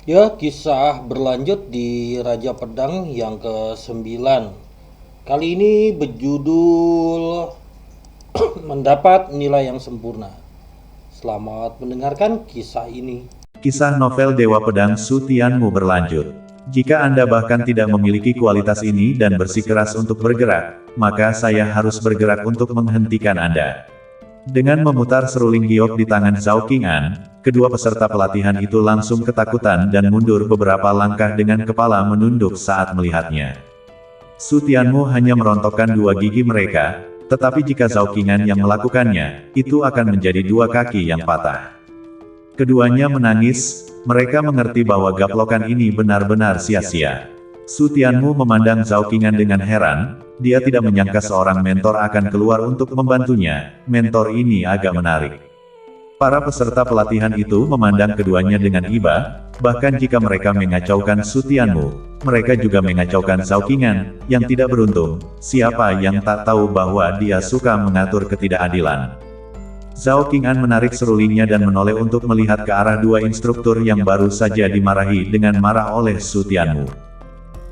Ya, kisah berlanjut di Raja Pedang yang ke-9. Kali ini berjudul Mendapat Nilai yang Sempurna. Selamat mendengarkan kisah ini. Kisah novel Dewa Pedang Sutianmu berlanjut. Jika Anda bahkan tidak memiliki kualitas ini dan bersikeras untuk bergerak, maka saya harus bergerak untuk menghentikan Anda. Dengan memutar seruling giok di tangan Zhao Qing'an, kedua peserta pelatihan itu langsung ketakutan dan mundur beberapa langkah dengan kepala menunduk saat melihatnya. Sutianmu hanya merontokkan dua gigi mereka, tetapi jika Zhao Qing'an yang melakukannya, itu akan menjadi dua kaki yang patah. Keduanya menangis, mereka mengerti bahwa gaplokan ini benar-benar sia-sia. Sutianmu memandang Zhao Qing'an dengan heran, dia tidak menyangka seorang mentor akan keluar untuk membantunya, mentor ini agak menarik. Para peserta pelatihan itu memandang keduanya dengan iba, bahkan jika mereka mengacaukan Sutianmu, mereka juga mengacaukan Zhao Qing'an, yang tidak beruntung, siapa yang tak tahu bahwa dia suka mengatur ketidakadilan. Zhao Qing'an menarik serulingnya dan menoleh untuk melihat ke arah dua instruktur yang baru saja dimarahi dengan marah oleh Sutianmu.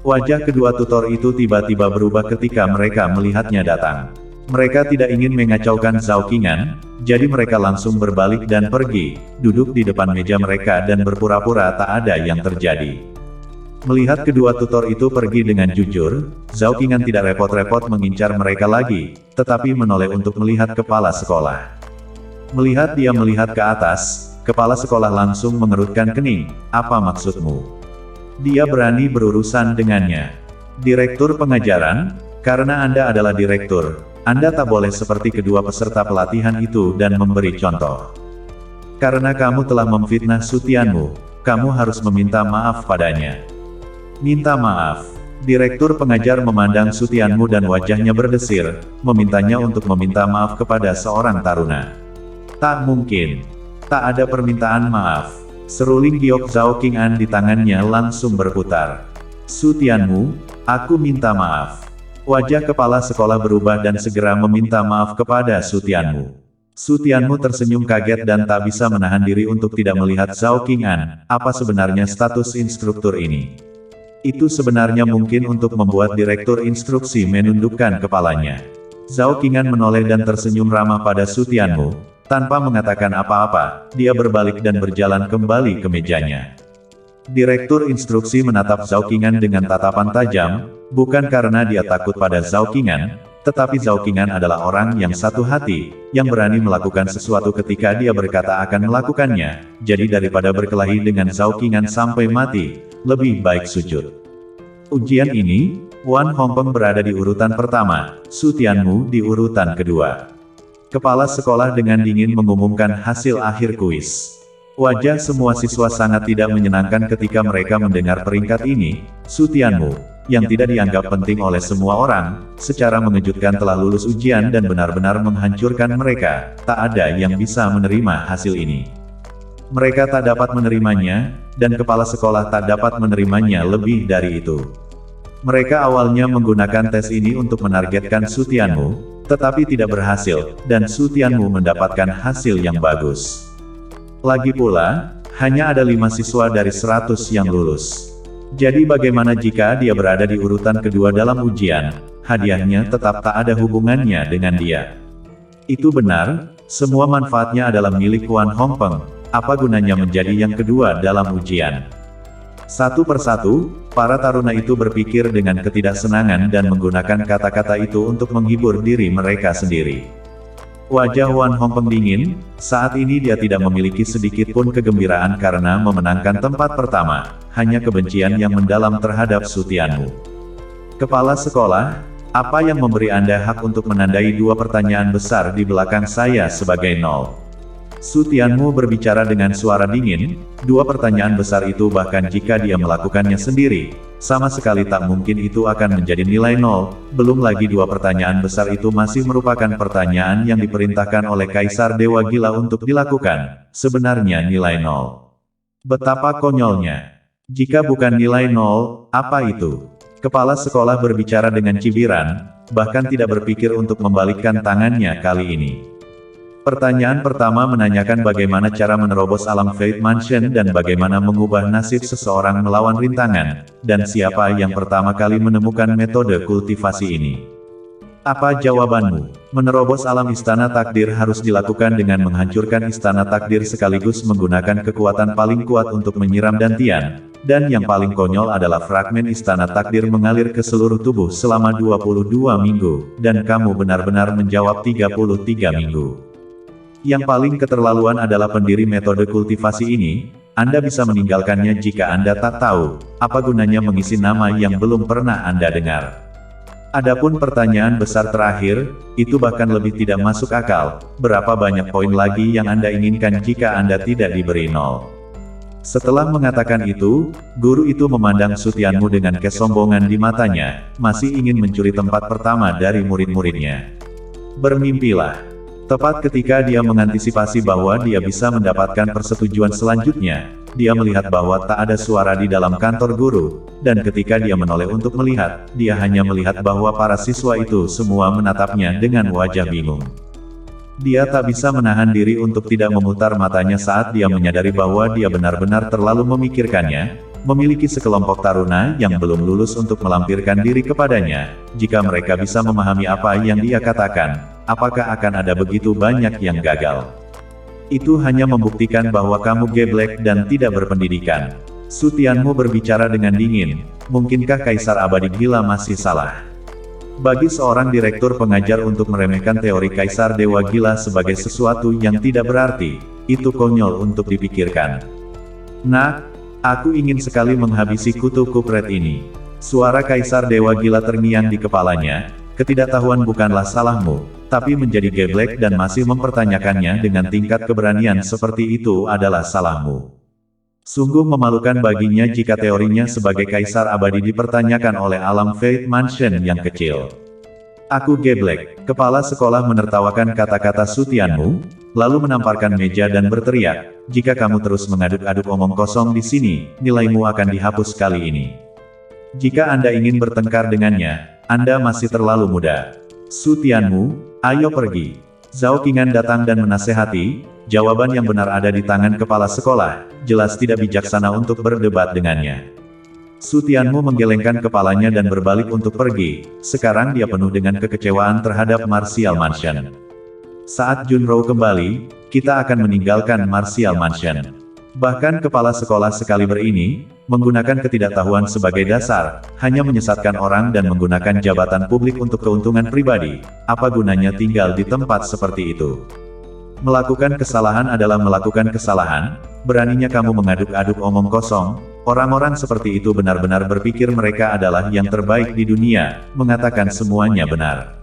Wajah kedua tutor itu tiba-tiba berubah ketika mereka melihatnya datang. Mereka tidak ingin mengacaukan Zhao Qing'an, jadi mereka langsung berbalik dan pergi, duduk di depan meja mereka dan berpura-pura tak ada yang terjadi. Melihat kedua tutor itu pergi dengan jujur, Zhao Qing'an tidak repot-repot mengincar mereka lagi, tetapi menoleh untuk melihat kepala sekolah. Melihat dia melihat ke atas, kepala sekolah langsung mengerutkan kening. Apa maksudmu? Dia berani berurusan dengannya. Direktur pengajaran, karena Anda adalah direktur, Anda tak boleh seperti kedua peserta pelatihan itu dan memberi contoh. Karena kamu telah memfitnah Sutianmu, kamu harus meminta maaf padanya. Minta maaf. Direktur pengajar memandang Sutianmu dan wajahnya berdesir, memintanya untuk meminta maaf kepada seorang taruna. Tak mungkin. Tak ada permintaan maaf. Seruling giok Zhao Qing'an di tangannya langsung berputar. Sutianmu, aku minta maaf. Wajah kepala sekolah berubah dan segera meminta maaf kepada Sutianmu. Sutianmu tersenyum kaget dan tak bisa menahan diri untuk tidak melihat Zhao Qing'an. Apa sebenarnya status instruktur ini? Itu sebenarnya mungkin untuk membuat direktur instruksi menundukkan kepalanya. Zhao Qing'an menoleh dan tersenyum ramah pada Sutianmu. Tanpa mengatakan apa-apa, dia berbalik dan berjalan kembali ke mejanya. Direktur instruksi menatap Zhao Qing'an dengan tatapan tajam, bukan karena dia takut pada Zhao Qing'an, tetapi Zhao Qing'an adalah orang yang satu hati, yang berani melakukan sesuatu ketika dia berkata akan melakukannya, jadi daripada berkelahi dengan Zhao Qing'an sampai mati, lebih baik sujud. Ujian ini, Wan Hongpeng berada di urutan pertama, Sutianmu di urutan kedua. Kepala sekolah dengan dingin mengumumkan hasil akhir kuis. Wajah semua siswa sangat tidak menyenangkan ketika mereka mendengar peringkat ini. Sutianmu, yang tidak dianggap penting oleh semua orang, secara mengejutkan telah lulus ujian dan benar-benar menghancurkan mereka. Tak ada yang bisa menerima hasil ini. Mereka tak dapat menerimanya, dan kepala sekolah tak dapat menerimanya lebih dari itu. Mereka awalnya menggunakan tes ini untuk menargetkan Sutianmu, tetapi tidak berhasil, dan Sutianmu mendapatkan hasil yang bagus. Lagi pula, hanya ada 5 siswa dari 100 yang lulus. Jadi bagaimana jika dia berada di urutan kedua dalam ujian, hadiahnya tetap tak ada hubungannya dengan dia. Itu benar, semua manfaatnya adalah milik Wan Hongpeng, apa gunanya menjadi yang kedua dalam ujian? Satu persatu, para taruna itu berpikir dengan ketidaksenangan dan menggunakan kata-kata itu untuk menghibur diri mereka sendiri. Wajah Wan Hongpeng dingin, saat ini dia tidak memiliki sedikit pun kegembiraan karena memenangkan tempat pertama, hanya kebencian yang mendalam terhadap Sutianmu. Kepala sekolah, apa yang memberi Anda hak untuk menandai dua pertanyaan besar di belakang saya sebagai nol? Sutianmu berbicara dengan suara dingin, dua pertanyaan besar itu bahkan jika dia melakukannya sendiri, sama sekali tak mungkin itu akan menjadi nilai nol, belum lagi dua pertanyaan besar itu masih merupakan pertanyaan yang diperintahkan oleh Kaisar Dewa Gila untuk dilakukan, sebenarnya nilai nol. Betapa konyolnya. Jika bukan nilai nol, apa itu? Kepala sekolah berbicara dengan cibiran, bahkan tidak berpikir untuk membalikkan tangannya kali ini. Pertanyaan pertama menanyakan bagaimana cara menerobos alam Fate Mansion dan bagaimana mengubah nasib seseorang melawan rintangan, dan siapa yang pertama kali menemukan metode kultivasi ini. Apa jawabanmu? Menerobos alam Istana Takdir harus dilakukan dengan menghancurkan Istana Takdir sekaligus menggunakan kekuatan paling kuat untuk menyiram Dantian, dan yang paling konyol adalah fragmen Istana Takdir mengalir ke seluruh tubuh selama 22 minggu, dan kamu benar-benar menjawab 33 minggu. Yang paling keterlaluan adalah pendiri metode kultivasi ini, Anda bisa meninggalkannya jika Anda tak tahu, apa gunanya mengisi nama yang belum pernah Anda dengar. Adapun pertanyaan besar terakhir, itu bahkan lebih tidak masuk akal, berapa banyak poin lagi yang Anda inginkan jika Anda tidak diberi 0. Setelah mengatakan itu, guru itu memandang Sutianmu dengan kesombongan di matanya, masih ingin mencuri tempat pertama dari murid-muridnya. Bermimpilah. Tepat ketika dia mengantisipasi bahwa dia bisa mendapatkan persetujuan selanjutnya, dia melihat bahwa tak ada suara di dalam kantor guru, dan ketika dia menoleh untuk melihat, dia hanya melihat bahwa para siswa itu semua menatapnya dengan wajah bingung. Dia tak bisa menahan diri untuk tidak memutar matanya saat dia menyadari bahwa dia benar-benar terlalu memikirkannya, memiliki sekelompok taruna yang belum lulus untuk melampirkan diri kepadanya, jika mereka bisa memahami apa yang dia katakan, apakah akan ada begitu banyak yang gagal? Itu hanya membuktikan bahwa kamu geblek dan tidak berpendidikan. Sutianmu berbicara dengan dingin, mungkinkah Kaisar Abadi Gila masih salah? Bagi seorang direktur pengajar untuk meremehkan teori Kaisar Dewa Gila sebagai sesuatu yang tidak berarti, itu konyol untuk dipikirkan. Nah, aku ingin sekali menghabisi kutu kupret ini. Suara Kaisar Dewa Gila terngiang di kepalanya, ketidaktahuan bukanlah salahmu, tapi menjadi geblek dan masih mempertanyakannya dengan tingkat keberanian seperti itu adalah salahmu. Sungguh memalukan baginya jika teorinya sebagai Kaisar Abadi dipertanyakan oleh alam Fate Mansion yang kecil. Aku geblek, kepala sekolah menertawakan kata-kata Sutianmu, lalu menamparkan meja dan berteriak, jika kamu terus mengaduk-aduk omong kosong di sini, nilaimu akan dihapus kali ini. Jika Anda ingin bertengkar dengannya, Anda masih terlalu muda. Sutianmu, ayo pergi. Zhao Qingan datang dan menasehati, jawaban yang benar ada di tangan kepala sekolah, jelas tidak bijaksana untuk berdebat dengannya. Sutianmu menggelengkan kepalanya dan berbalik untuk pergi, sekarang dia penuh dengan kekecewaan terhadap Martial Mansion. Saat Junro kembali, kita akan meninggalkan Martial Mansion. Bahkan kepala sekolah sekaliber ini, menggunakan ketidaktahuan sebagai dasar, hanya menyesatkan orang dan menggunakan jabatan publik untuk keuntungan pribadi, apa gunanya tinggal di tempat seperti itu? Melakukan kesalahan adalah melakukan kesalahan, beraninya kamu mengaduk-aduk omong kosong, orang-orang seperti itu benar-benar berpikir mereka adalah yang terbaik di dunia, mengatakan semuanya benar.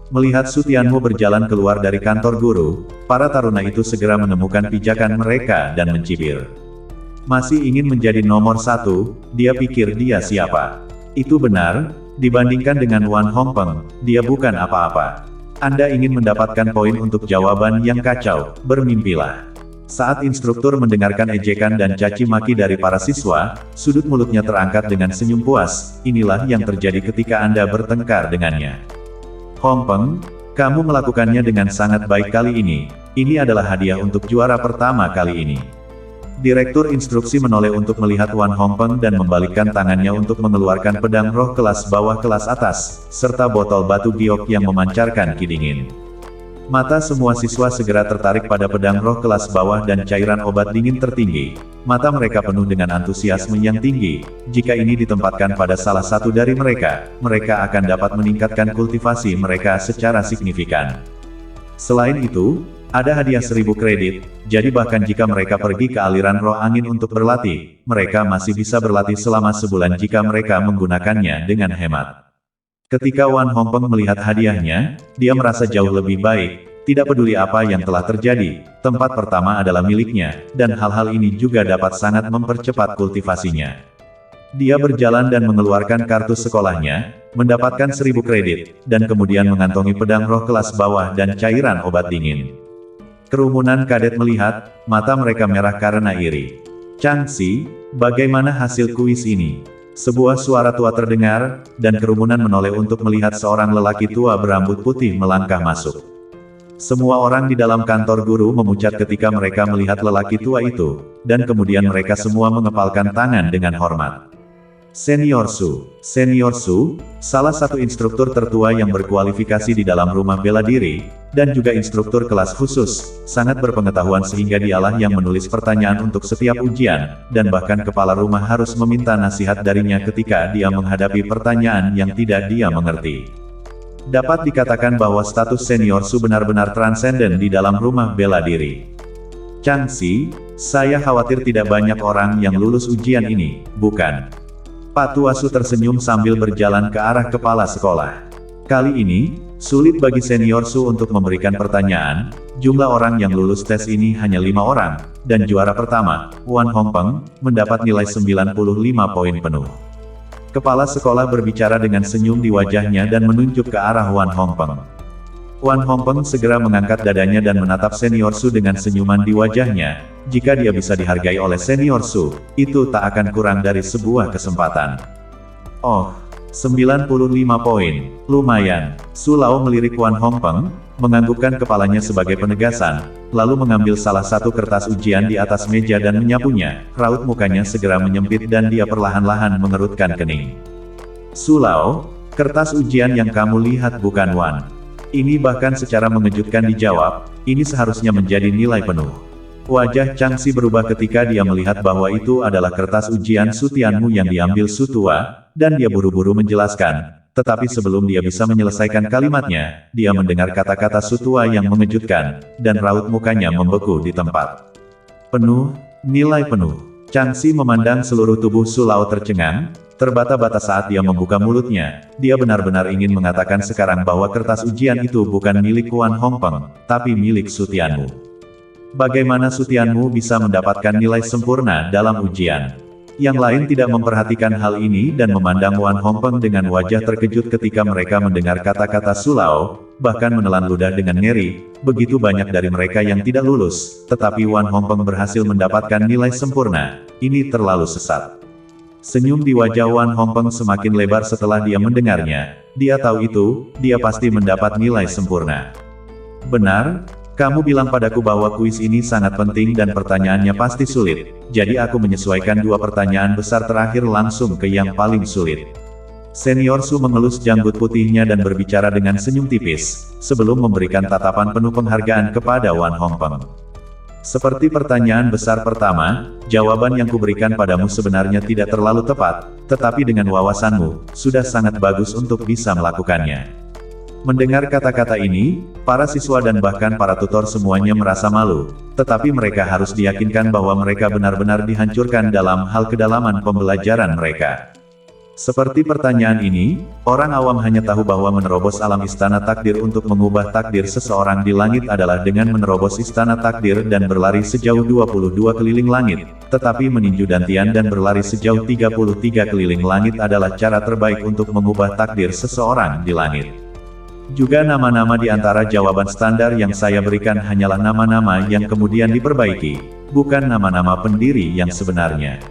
Melihat Sutianmu berjalan keluar dari kantor guru, para taruna itu segera menemukan pijakan mereka dan mencibir. Masih ingin menjadi nomor 1, dia pikir dia siapa? Itu benar, dibandingkan dengan Wan Hongpeng, dia bukan apa-apa. Anda ingin mendapatkan poin untuk jawaban yang kacau, bermimpilah. Saat instruktur mendengarkan ejekan dan caci maki dari para siswa, sudut mulutnya terangkat dengan senyum puas, inilah yang terjadi ketika Anda bertengkar dengannya. Hongpeng, kamu melakukannya dengan sangat baik kali ini adalah hadiah untuk juara pertama kali ini. Direktur instruksi menoleh untuk melihat Wan Hongpeng dan membalikkan tangannya untuk mengeluarkan pedang roh kelas bawah kelas atas, serta botol batu giok yang memancarkan ki dingin. Mata semua siswa segera tertarik pada pedang roh kelas bawah dan cairan obat dingin tertinggi. Mata mereka penuh dengan antusiasme yang tinggi. Jika ini ditempatkan pada salah satu dari mereka, mereka akan dapat meningkatkan kultivasi mereka secara signifikan. Selain itu, ada hadiah 1000 kredit, jadi bahkan jika mereka pergi ke aliran roh angin untuk berlatih, mereka masih bisa berlatih selama sebulan jika mereka menggunakannya dengan hemat. Ketika Wan Hongpeng melihat hadiahnya, dia merasa jauh lebih baik, tidak peduli apa yang telah terjadi, tempat pertama adalah miliknya, dan hal-hal ini juga dapat sangat mempercepat kultivasinya. Dia berjalan dan mengeluarkan kartu sekolahnya, mendapatkan 1000 kredit, dan kemudian mengantongi pedang roh kelas bawah dan cairan obat dingin. Kerumunan kadet melihat, mata mereka merah karena iri. Changxi, bagaimana hasil kuis ini? Sebuah suara tua terdengar, dan kerumunan menoleh untuk melihat seorang lelaki tua berambut putih melangkah masuk. Semua orang di dalam kantor guru memucat ketika mereka melihat lelaki tua itu, dan kemudian mereka semua mengepalkan tangan dengan hormat. Senior Su, salah satu instruktur tertua yang berkualifikasi di dalam rumah bela diri, dan juga instruktur kelas khusus, sangat berpengetahuan sehingga dialah yang menulis pertanyaan untuk setiap ujian, dan bahkan kepala rumah harus meminta nasihat darinya ketika dia menghadapi pertanyaan yang tidak dia mengerti. Dapat dikatakan bahwa status Senior Su benar-benar transenden di dalam rumah bela diri. Changxi, saya khawatir tidak banyak orang yang lulus ujian ini, bukan? Pak Tua Su tersenyum sambil berjalan ke arah kepala sekolah. Kali ini, sulit bagi Senior Su untuk memberikan pertanyaan. Jumlah orang yang lulus tes ini hanya 5 orang, dan juara pertama, Wan Hongpeng, mendapat nilai 95 poin penuh. Kepala sekolah berbicara dengan senyum di wajahnya dan menunjuk ke arah Wan Hongpeng. Wan Hongpeng segera mengangkat dadanya dan menatap Senior Su dengan senyuman di wajahnya. Jika dia bisa dihargai oleh Senior Su, itu tak akan kurang dari sebuah kesempatan. Oh, 95 poin, lumayan. Su Lao melirik Wan Hongpeng, menganggukkan kepalanya sebagai penegasan, lalu mengambil salah satu kertas ujian di atas meja dan menyapunya. Raut mukanya segera menyempit dan dia perlahan-lahan mengerutkan kening. Su Lao, kertas ujian yang kamu lihat bukan Wan. Ini bahkan secara mengejutkan dijawab, ini seharusnya menjadi nilai penuh. Wajah Changxi berubah ketika dia melihat bahwa itu adalah kertas ujian Su Tianmu yang diambil Su Tua, dan dia buru-buru menjelaskan. Tetapi sebelum dia bisa menyelesaikan kalimatnya, dia mendengar kata-kata Su Tua yang mengejutkan, dan raut mukanya membeku di tempat. Penuh, nilai penuh. Changxi memandang seluruh tubuh Su Lao tercengang, terbata-bata saat dia membuka mulutnya. Dia benar-benar ingin mengatakan sekarang bahwa kertas ujian itu bukan milik Wan Hongpeng, tapi milik Su Tianmu. Bagaimana Su Tianmu bisa mendapatkan nilai sempurna dalam ujian? Yang lain tidak memperhatikan hal ini dan memandang Wan Hongpeng dengan wajah terkejut ketika mereka mendengar kata-kata Su Lao, bahkan menelan ludah dengan ngeri. Begitu banyak dari mereka yang tidak lulus, tetapi Wan Hongpeng berhasil mendapatkan nilai sempurna. Ini terlalu sesat. Senyum di wajah Wan Hongpeng semakin lebar setelah dia mendengarnya. Dia tahu itu, dia pasti mendapat nilai sempurna. Benar? Kamu bilang padaku bahwa kuis ini sangat penting dan pertanyaannya pasti sulit, jadi aku menyesuaikan 2 pertanyaan besar terakhir langsung ke yang paling sulit. Senior Su mengelus janggut putihnya dan berbicara dengan senyum tipis, sebelum memberikan tatapan penuh penghargaan kepada Wan Hongpeng. Seperti pertanyaan besar pertama, jawaban yang kuberikan padamu sebenarnya tidak terlalu tepat, tetapi dengan wawasanmu, sudah sangat bagus untuk bisa melakukannya. Mendengar kata-kata ini, para siswa dan bahkan para tutor semuanya merasa malu, tetapi mereka harus diyakinkan bahwa mereka benar-benar dihancurkan dalam hal kedalaman pembelajaran mereka. Seperti pertanyaan ini, orang awam hanya tahu bahwa menerobos alam istana takdir untuk mengubah takdir seseorang di langit adalah dengan menerobos istana takdir dan berlari sejauh 22 keliling langit, tetapi meninju dantian dan berlari sejauh 33 keliling langit adalah cara terbaik untuk mengubah takdir seseorang di langit. Juga nama-nama di antara jawaban standar yang saya berikan hanyalah nama-nama yang kemudian diperbaiki, bukan nama-nama pendiri yang sebenarnya.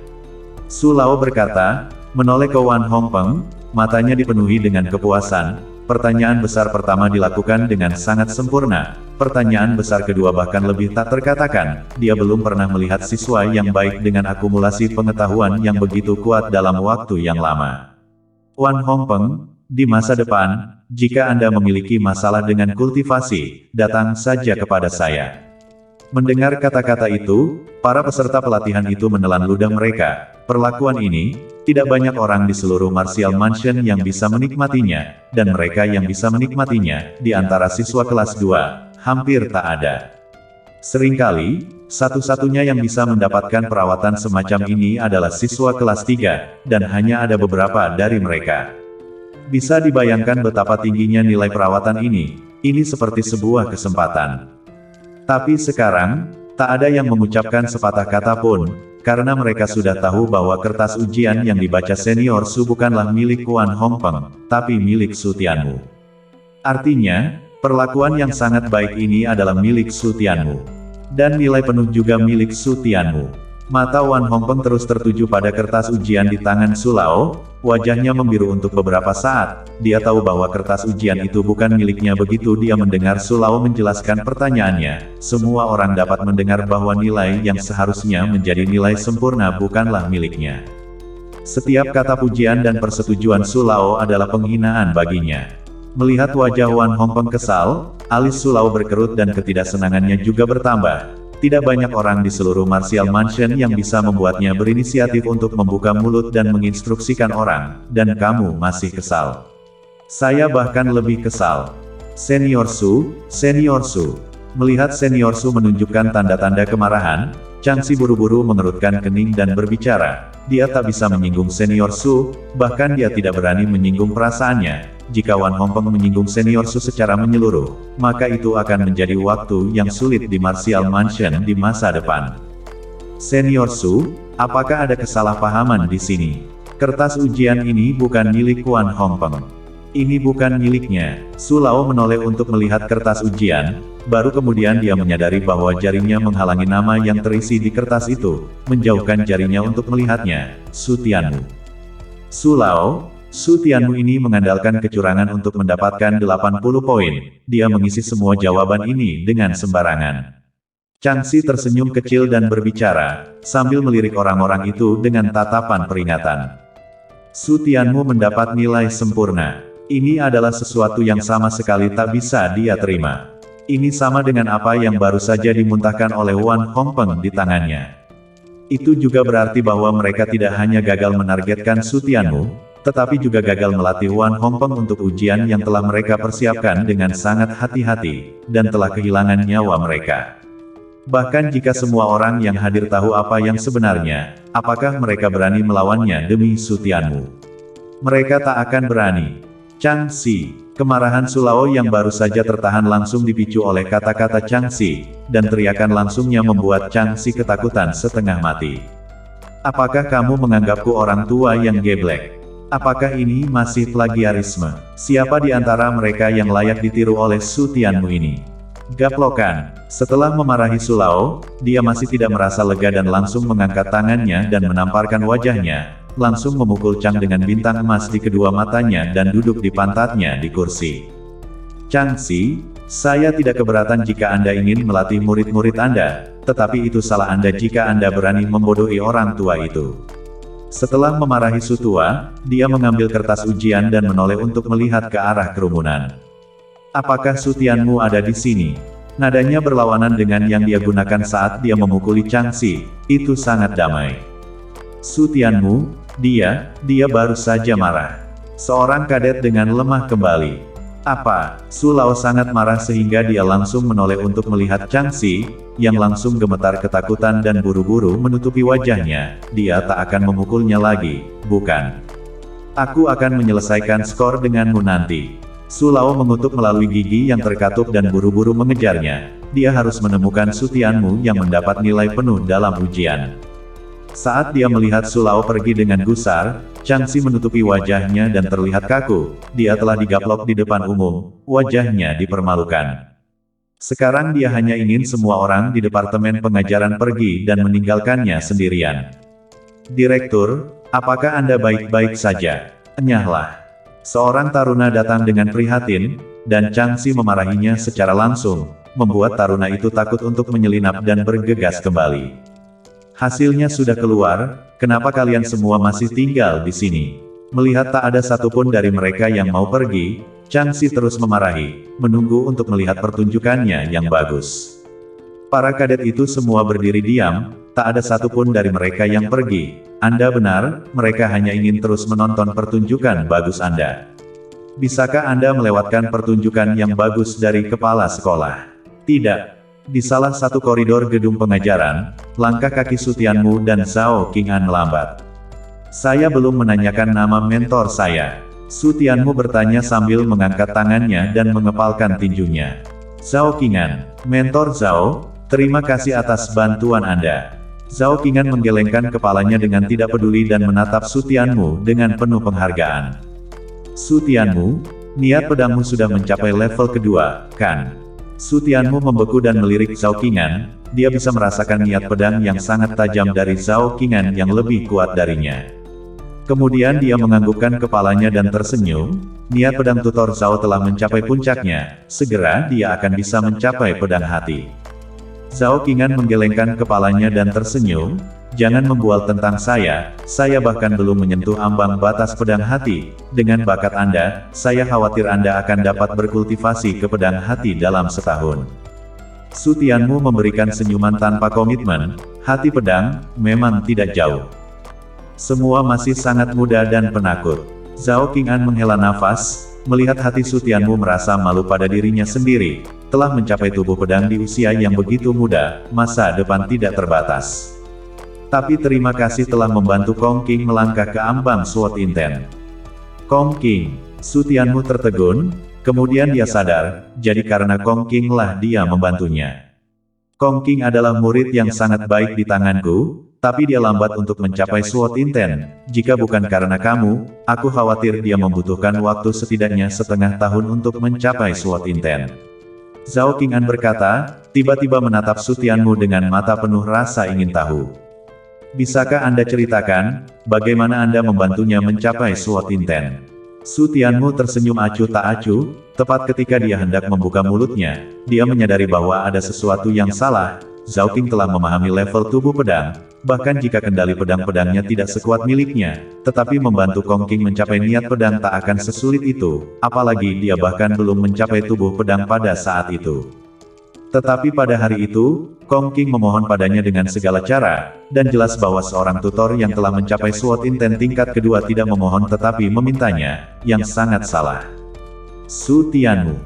Su Lao berkata, menoleh ke Wan Hongpeng, matanya dipenuhi dengan kepuasan. Pertanyaan besar pertama dilakukan dengan sangat sempurna. Pertanyaan besar kedua bahkan lebih tak terkatakan. Dia belum pernah melihat siswa yang baik dengan akumulasi pengetahuan yang begitu kuat dalam waktu yang lama. Wan Hongpeng, di masa depan, jika Anda memiliki masalah dengan kultivasi, datang saja kepada saya. Mendengar kata-kata itu, para peserta pelatihan itu menelan ludah mereka. Perlakuan ini, tidak banyak orang di seluruh Martial Mansion yang bisa menikmatinya, dan mereka yang bisa menikmatinya, di antara siswa kelas 2, hampir tak ada. Seringkali, satu-satunya yang bisa mendapatkan perawatan semacam ini adalah siswa kelas 3, dan hanya ada beberapa dari mereka. Bisa dibayangkan betapa tingginya nilai perawatan ini seperti sebuah kesempatan. Tapi sekarang, tak ada yang mengucapkan sepatah kata pun, karena mereka sudah tahu bahwa kertas ujian yang dibaca Senior Su bukanlah milik Wan Hongpeng, tapi milik Su Tianmu. Artinya, perlakuan yang sangat baik ini adalah milik Su Tianmu. Dan nilai penuh juga milik Su Tianmu. Mata Wan Hongpeng terus tertuju pada kertas ujian di tangan Su Lao, wajahnya membiru untuk beberapa saat. Dia tahu bahwa kertas ujian itu bukan miliknya. Begitu dia mendengar Su Lao menjelaskan pertanyaannya, semua orang dapat mendengar bahwa nilai yang seharusnya menjadi nilai sempurna bukanlah miliknya. Setiap kata pujian dan persetujuan Su Lao adalah penghinaan baginya. Melihat wajah Wan Hongpeng kesal, alis Su Lao berkerut dan ketidaksenangannya juga bertambah. Tidak banyak orang di seluruh Martial Mansion yang bisa membuatnya berinisiatif untuk membuka mulut dan menginstruksikan orang, dan kamu masih kesal. Saya bahkan lebih kesal. Senior Su. Melihat Senior Su menunjukkan tanda-tanda kemarahan, Changxi buru-buru mengerutkan kening dan berbicara. Dia tak bisa menyinggung Senior Su, bahkan dia tidak berani menyinggung perasaannya. Jika Wan Hongpeng menyinggung Senior Su secara menyeluruh, maka itu akan menjadi waktu yang sulit di Martial Mansion di masa depan. Senior Su, apakah ada kesalahpahaman di sini? Kertas ujian ini bukan milik Wan Hongpeng. Ini bukan miliknya. Su Lao menoleh untuk melihat kertas ujian, baru kemudian dia menyadari bahwa jarinya menghalangi nama yang terisi di kertas itu, menjauhkan jarinya untuk melihatnya. Su Tianmu. Su Lao, Su Tianmu ini mengandalkan kecurangan untuk mendapatkan 80 poin. Dia mengisi semua jawaban ini dengan sembarangan. Changxi tersenyum kecil dan berbicara, sambil melirik orang-orang itu dengan tatapan peringatan. Su Tianmu mendapat nilai sempurna. Ini adalah sesuatu yang sama sekali tak bisa dia terima. Ini sama dengan apa yang baru saja dimuntahkan oleh Wan Hongpeng di tangannya. Itu juga berarti bahwa mereka tidak hanya gagal menargetkan Su Tianmu, tetapi juga gagal melatih Wan Hongpeng untuk ujian yang telah mereka persiapkan dengan sangat hati-hati, dan telah kehilangan nyawa mereka. Bahkan jika semua orang yang hadir tahu apa yang sebenarnya, apakah mereka berani melawannya demi Su Tianmu? Mereka tak akan berani. Changxi, kemarahan Su Lao yang baru saja tertahan langsung dipicu oleh kata-kata Changxi, dan teriakan langsungnya membuat Changxi ketakutan setengah mati. Apakah kamu menganggapku orang tua yang geblek? Apakah ini masih plagiarisme? Siapa di antara mereka yang layak ditiru oleh Su Tianmu ini? Gaplokan. Setelah memarahi Su Lao, dia masih tidak merasa lega dan langsung mengangkat tangannya dan menamparkan wajahnya, langsung memukul Chang dengan bintang emas di kedua matanya dan duduk di pantatnya di kursi. Changxi, saya tidak keberatan jika Anda ingin melatih murid-murid Anda, tetapi itu salah Anda jika Anda berani membodohi orang tua itu. Setelah memarahi Su Tua, dia mengambil kertas ujian dan menoleh untuk melihat ke arah kerumunan. Apakah Su Tianmu ada di sini? Nadanya berlawanan dengan yang dia gunakan saat dia memukuli Changxi, itu sangat damai. Su Tianmu, dia baru saja marah. Seorang kadet dengan lemah kembali. Apa? Su Lao sangat marah sehingga dia langsung menoleh untuk melihat Changxi, yang langsung gemetar ketakutan dan buru-buru menutupi wajahnya. Dia tak akan memukulnya lagi, bukan? Aku akan menyelesaikan skor denganmu nanti. Su Lao mengutuk melalui gigi yang terkatup dan buru-buru mengejarnya. Dia harus menemukan Su Tianmu yang mendapat nilai penuh dalam ujian. Saat dia melihat Su Lao pergi dengan gusar, Changxi menutupi wajahnya dan terlihat kaku. Dia telah digaplok di depan umum, wajahnya dipermalukan. Sekarang dia hanya ingin semua orang di Departemen Pengajaran pergi dan meninggalkannya sendirian. Direktur, apakah Anda baik-baik saja? Enyahlah. Seorang taruna datang dengan prihatin, dan Changxi memarahinya secara langsung, membuat taruna itu takut untuk menyelinap dan bergegas kembali. Hasilnya sudah keluar, kenapa kalian semua masih tinggal di sini? Melihat tak ada satupun dari mereka yang mau pergi, Changxi terus memarahi, menunggu untuk melihat pertunjukannya yang bagus. Para kadet itu semua berdiri diam, tak ada satupun dari mereka yang pergi. Anda benar, mereka hanya ingin terus menonton pertunjukan bagus Anda. Bisakah Anda melewatkan pertunjukan yang bagus dari kepala sekolah? Tidak. Di salah satu koridor gedung pengajaran, langkah kaki Su Tianmu dan Zhao Qing'an melambat. Saya belum menanyakan nama mentor saya. Su Tianmu bertanya sambil mengangkat tangannya dan mengepalkan tinjunya. Zhao Qing'an, mentor Zhao, terima kasih atas bantuan Anda. Zhao Qing'an menggelengkan kepalanya dengan tidak peduli dan menatap Su Tianmu dengan penuh penghargaan. Su Tianmu, niat pedangmu sudah mencapai level kedua, kan? Su Tianmu membeku dan melirik Zhao Qingan. Dia bisa merasakan niat pedang yang sangat tajam dari Zhao Qingan yang lebih kuat darinya. Kemudian dia menganggukkan kepalanya dan tersenyum. Niat pedang tutor Zhao telah mencapai puncaknya. Segera dia akan bisa mencapai pedang hati. Zhao Qingan menggelengkan kepalanya dan tersenyum. Jangan membual tentang saya bahkan belum menyentuh ambang batas pedang hati. Dengan bakat Anda, saya khawatir Anda akan dapat berkultivasi ke pedang hati dalam setahun. Su Tianmu memberikan senyuman tanpa komitmen. Hati pedang, memang tidak jauh. Semua masih sangat muda dan penakut. Zhao Qingan menghela nafas, melihat hati Su Tianmu merasa malu pada dirinya sendiri. Telah mencapai tubuh pedang di usia yang begitu muda, masa depan tidak terbatas. Tapi terima kasih telah membantu Kong Qing melangkah ke ambang Sword Inten. Kong Qing, Su Tianmu tertegun, kemudian dia sadar, jadi karena Kong Qing lah dia membantunya. Kong Qing adalah murid yang sangat baik di tanganku, tapi dia lambat untuk mencapai Sword Inten. Jika bukan karena kamu, aku khawatir dia membutuhkan waktu setidaknya setengah tahun untuk mencapai Sword Inten. Zhao Qingan berkata, tiba-tiba menatap Su Tianmu dengan mata penuh rasa ingin tahu. Bisakah Anda ceritakan, bagaimana Anda membantunya mencapai Sword Inten? Su Tianmu tersenyum acuh tak acuh, tepat ketika dia hendak membuka mulutnya, dia menyadari bahwa ada sesuatu yang salah. Zhao Qing telah memahami level tubuh pedang, bahkan jika kendali pedang-pedangnya tidak sekuat miliknya, tetapi membantu Kong Qing mencapai niat pedang tak akan sesulit itu, apalagi dia bahkan belum mencapai tubuh pedang pada saat itu. Tetapi pada hari itu, Kong Qing memohon padanya dengan segala cara, dan jelas bahwa seorang tutor yang telah mencapai Sword Inten tingkat kedua tidak memohon tetapi memintanya, yang sangat salah. Su Tianmu,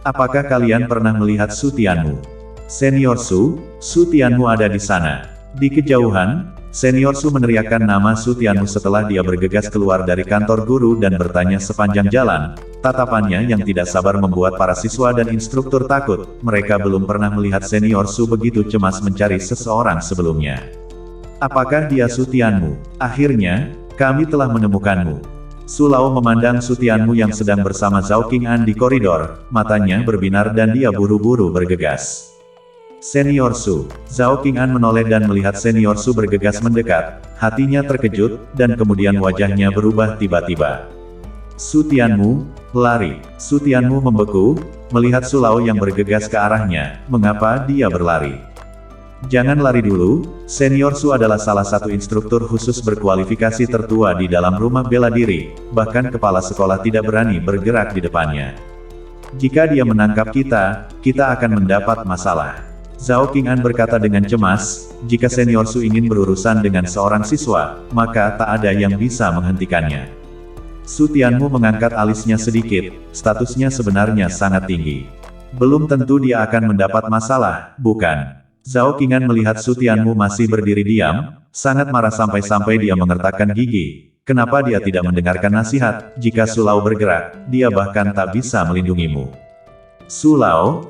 apakah kalian pernah melihat Su Tianmu? Senior Su Tianmu ada di sana. Di kejauhan, Senior Su meneriakkan nama Su Tianmu setelah dia bergegas keluar dari kantor guru dan bertanya sepanjang jalan. Tatapannya yang tidak sabar membuat para siswa dan instruktur takut. Mereka belum pernah melihat Senior Su begitu cemas mencari seseorang sebelumnya. Apakah dia Su Tianmu? Akhirnya, kami telah menemukanmu. Su Lao memandang Su Tianmu yang sedang bersama Zhao Qingan di koridor. Matanya berbinar dan dia buru-buru bergegas. Senior Su. Zhao Qingan menoleh dan melihat Senior Su bergegas mendekat. Hatinya terkejut, dan kemudian wajahnya berubah tiba-tiba. Su Tianmu, lari. Su Tianmu membeku, melihat Su Lao yang bergegas ke arahnya. Mengapa dia berlari? Jangan lari dulu, Senior Su adalah salah satu instruktur khusus berkualifikasi tertua di dalam rumah bela diri. Bahkan kepala sekolah tidak berani bergerak di depannya. Jika dia menangkap kita akan mendapat masalah. Zhao Qingan berkata dengan cemas, jika Senior Su ingin berurusan dengan seorang siswa, maka tak ada yang bisa menghentikannya. Su Tianmu mengangkat alisnya sedikit, statusnya sebenarnya sangat tinggi. Belum tentu dia akan mendapat masalah, bukan? Zhao Qingan melihat Su Tianmu masih berdiri diam, sangat marah sampai-sampai dia mengertakkan gigi. Kenapa dia tidak mendengarkan nasihat? Jika Su Lao bergerak, dia bahkan tak bisa melindungimu. Su Lao.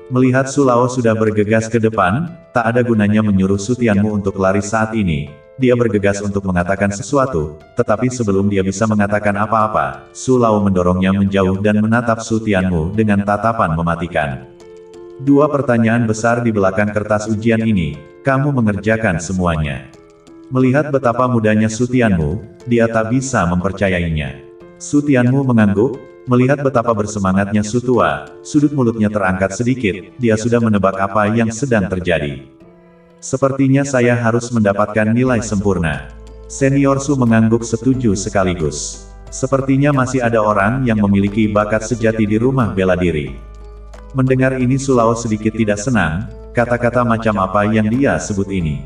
Melihat Su Lao sudah bergegas ke depan, tak ada gunanya menyuruh Su Tianmu untuk lari saat ini. Dia bergegas untuk mengatakan sesuatu, tetapi sebelum dia bisa mengatakan apa-apa, Su Lao mendorongnya menjauh dan menatap Su Tianmu dengan tatapan mematikan. Dua pertanyaan besar di belakang kertas ujian ini, kamu mengerjakan semuanya. Melihat betapa mudanya Su Tianmu, dia tak bisa mempercayainya. Su Tianmu mengangguk, melihat betapa bersemangatnya Su Tua, sudut mulutnya terangkat sedikit, dia sudah menebak apa yang sedang terjadi. Sepertinya saya harus mendapatkan nilai sempurna. Senior Su mengangguk setuju sekaligus. Sepertinya masih ada orang yang memiliki bakat sejati di rumah bela diri. Mendengar ini Su Lao sedikit tidak senang, kata-kata macam apa yang dia sebut ini.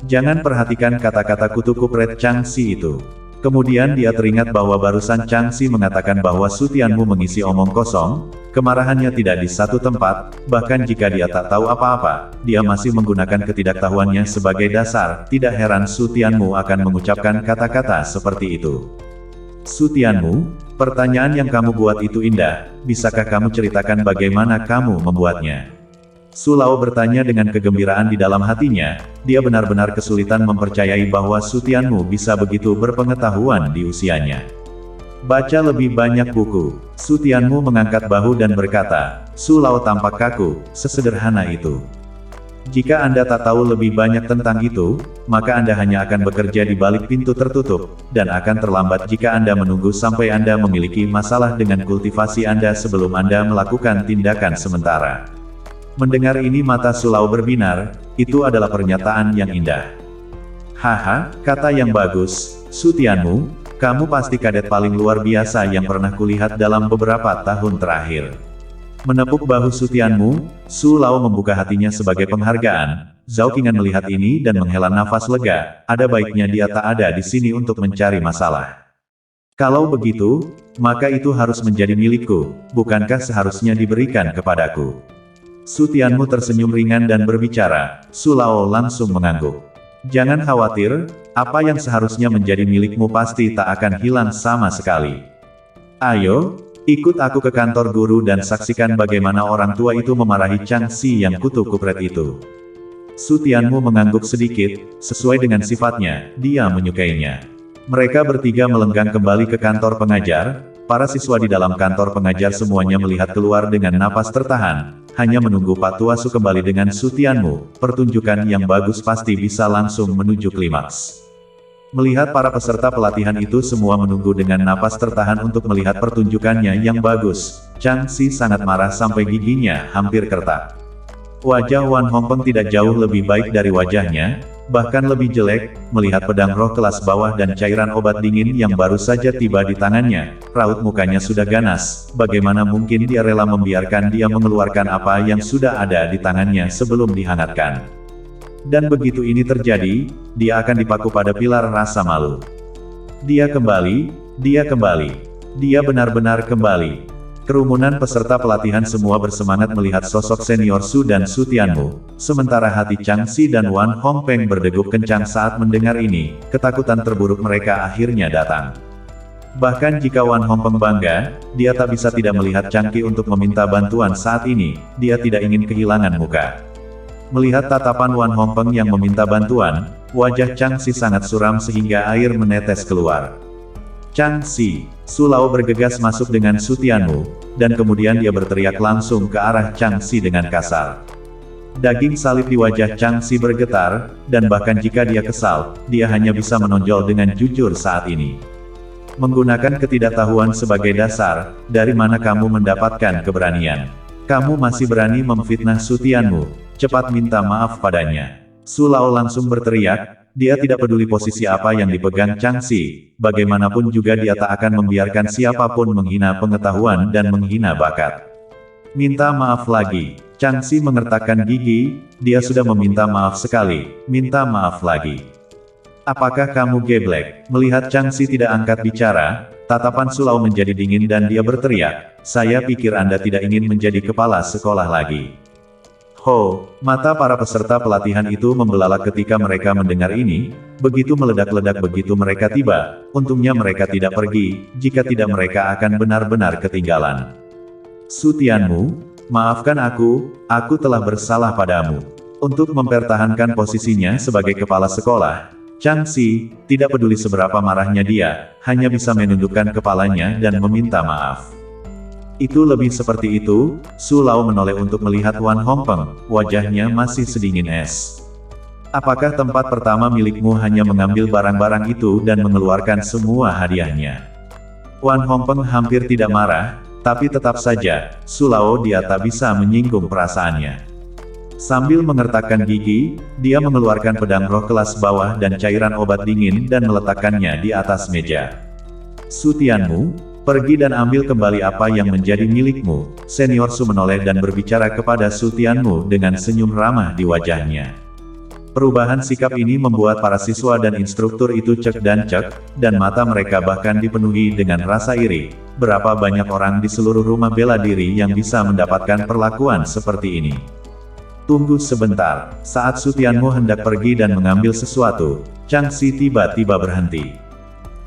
Jangan perhatikan kata-kata kutuku Red Changxi itu. Kemudian dia teringat bahwa barusan Changxi mengatakan bahwa Su Tianmu mengisi omong kosong, kemarahannya tidak di satu tempat, bahkan jika dia tak tahu apa-apa, dia masih menggunakan ketidaktahuannya sebagai dasar, tidak heran Su Tianmu akan mengucapkan kata-kata seperti itu. Su Tianmu, pertanyaan yang kamu buat itu indah, bisakah kamu ceritakan bagaimana kamu membuatnya? Su Lao bertanya dengan kegembiraan di dalam hatinya, dia benar-benar kesulitan mempercayai bahwa Su Tianmu bisa begitu berpengetahuan di usianya. Baca lebih banyak buku. Su Tianmu mengangkat bahu dan berkata, Su Lao tampak kaku, sesederhana itu. Jika Anda tak tahu lebih banyak tentang itu, maka Anda hanya akan bekerja di balik pintu tertutup, dan akan terlambat jika Anda menunggu sampai Anda memiliki masalah dengan kultivasi Anda sebelum Anda melakukan tindakan sementara. Mendengar ini mata Su Lao berbinar, itu adalah pernyataan yang indah. Haha, kata yang bagus, Su Tianmu. Kamu pasti kadet paling luar biasa yang pernah kulihat dalam beberapa tahun terakhir. Menepuk bahu Su Tianmu, Su Lao membuka hatinya sebagai penghargaan. Zhao Qingan melihat ini dan menghela nafas lega, ada baiknya dia tak ada di sini untuk mencari masalah. Kalau begitu, maka itu harus menjadi milikku, bukankah seharusnya diberikan kepadaku? Su Tianmu tersenyum ringan dan berbicara, Su Lao langsung mengangguk. Jangan khawatir, apa yang seharusnya menjadi milikmu pasti tak akan hilang sama sekali. Ayo, ikut aku ke kantor guru dan saksikan bagaimana orang tua itu memarahi Chang Si yang kutu kupret itu. Su Tianmu mengangguk sedikit, sesuai dengan sifatnya, dia menyukainya. Mereka bertiga melenggang kembali ke kantor pengajar, para siswa di dalam kantor pengajar semuanya melihat keluar dengan napas tertahan. Hanya menunggu Pak Tua Su kembali dengan Su Tianmu, pertunjukan yang bagus pasti bisa langsung menuju klimaks. Melihat para peserta pelatihan itu semua menunggu dengan napas tertahan untuk melihat pertunjukannya yang bagus, Chang Si sangat marah sampai giginya hampir kertak. Wajah Wan Hongpeng tidak jauh lebih baik dari wajahnya, bahkan lebih jelek, melihat pedang roh kelas bawah dan cairan obat dingin yang baru saja tiba di tangannya. Raut mukanya sudah ganas, bagaimana mungkin dia rela membiarkan dia mengeluarkan apa yang sudah ada di tangannya sebelum dihangatkan. Dan begitu ini terjadi, dia akan dipaku pada pilar rasa malu. Dia kembali, dia benar-benar kembali. Kerumunan peserta pelatihan semua bersemangat melihat sosok senior Su dan Su Tianmu, sementara hati Chang Si dan Wan Hongpeng berdegup kencang saat mendengar ini, ketakutan terburuk mereka akhirnya datang. Bahkan jika Wan Hongpeng bangga, dia tak bisa tidak melihat Chang Qi untuk meminta bantuan saat ini, dia tidak ingin kehilangan muka. Melihat tatapan Wan Hongpeng yang meminta bantuan, wajah Chang Si sangat suram sehingga air menetes keluar. Chang Si, Su Lao bergegas masuk dengan Su Tianmu, dan kemudian dia berteriak langsung ke arah Chang Si dengan kasar. Daging salib di wajah Chang Si bergetar, dan bahkan jika dia kesal, dia hanya bisa menonjol dengan jujur saat ini. Menggunakan ketidaktahuan sebagai dasar, dari mana kamu mendapatkan keberanian? Kamu masih berani memfitnah Su Tianmu, cepat minta maaf padanya. Su Lao langsung berteriak, dia tidak peduli posisi apa yang dipegang Chang Si, bagaimanapun juga dia tak akan membiarkan siapapun menghina pengetahuan dan menghina bakat. Minta maaf lagi. Chang Si mengertakkan gigi, dia sudah meminta maaf sekali, minta maaf lagi. Apakah kamu geblek? Melihat Chang Si tidak angkat bicara, tatapan Su Lao menjadi dingin dan dia berteriak, saya pikir Anda tidak ingin menjadi kepala sekolah lagi. Ho, mata para peserta pelatihan itu membelalak ketika mereka mendengar ini, begitu meledak-ledak begitu mereka tiba, untungnya mereka tidak pergi, jika tidak mereka akan benar-benar ketinggalan. Su Tianmu, maafkan aku telah bersalah padamu. Untuk mempertahankan posisinya sebagai kepala sekolah, Chang Si, tidak peduli seberapa marahnya dia, hanya bisa menundukkan kepalanya dan meminta maaf. Itu lebih seperti itu, Su Lao menoleh untuk melihat Wan Hongpeng, wajahnya masih sedingin es. Apakah tempat pertama milikmu hanya mengambil barang-barang itu dan mengeluarkan semua hadiahnya? Wan Hongpeng hampir tidak marah, tapi tetap saja, Su Lao dia tak bisa menyinggung perasaannya. Sambil mengertakkan gigi, dia mengeluarkan pedang roh kelas bawah dan cairan obat dingin dan meletakkannya di atas meja. Su Tianmu, pergi dan ambil kembali apa yang menjadi milikmu. Senior Su menoleh dan berbicara kepada Su Tianmu dengan senyum ramah di wajahnya. Perubahan sikap ini membuat para siswa dan instruktur itu cek, dan mata mereka bahkan dipenuhi dengan rasa iri. Berapa banyak orang di seluruh rumah bela diri yang bisa mendapatkan perlakuan seperti ini? Tunggu sebentar, saat Su Tianmu hendak pergi dan mengambil sesuatu, Chang Si tiba-tiba berhenti.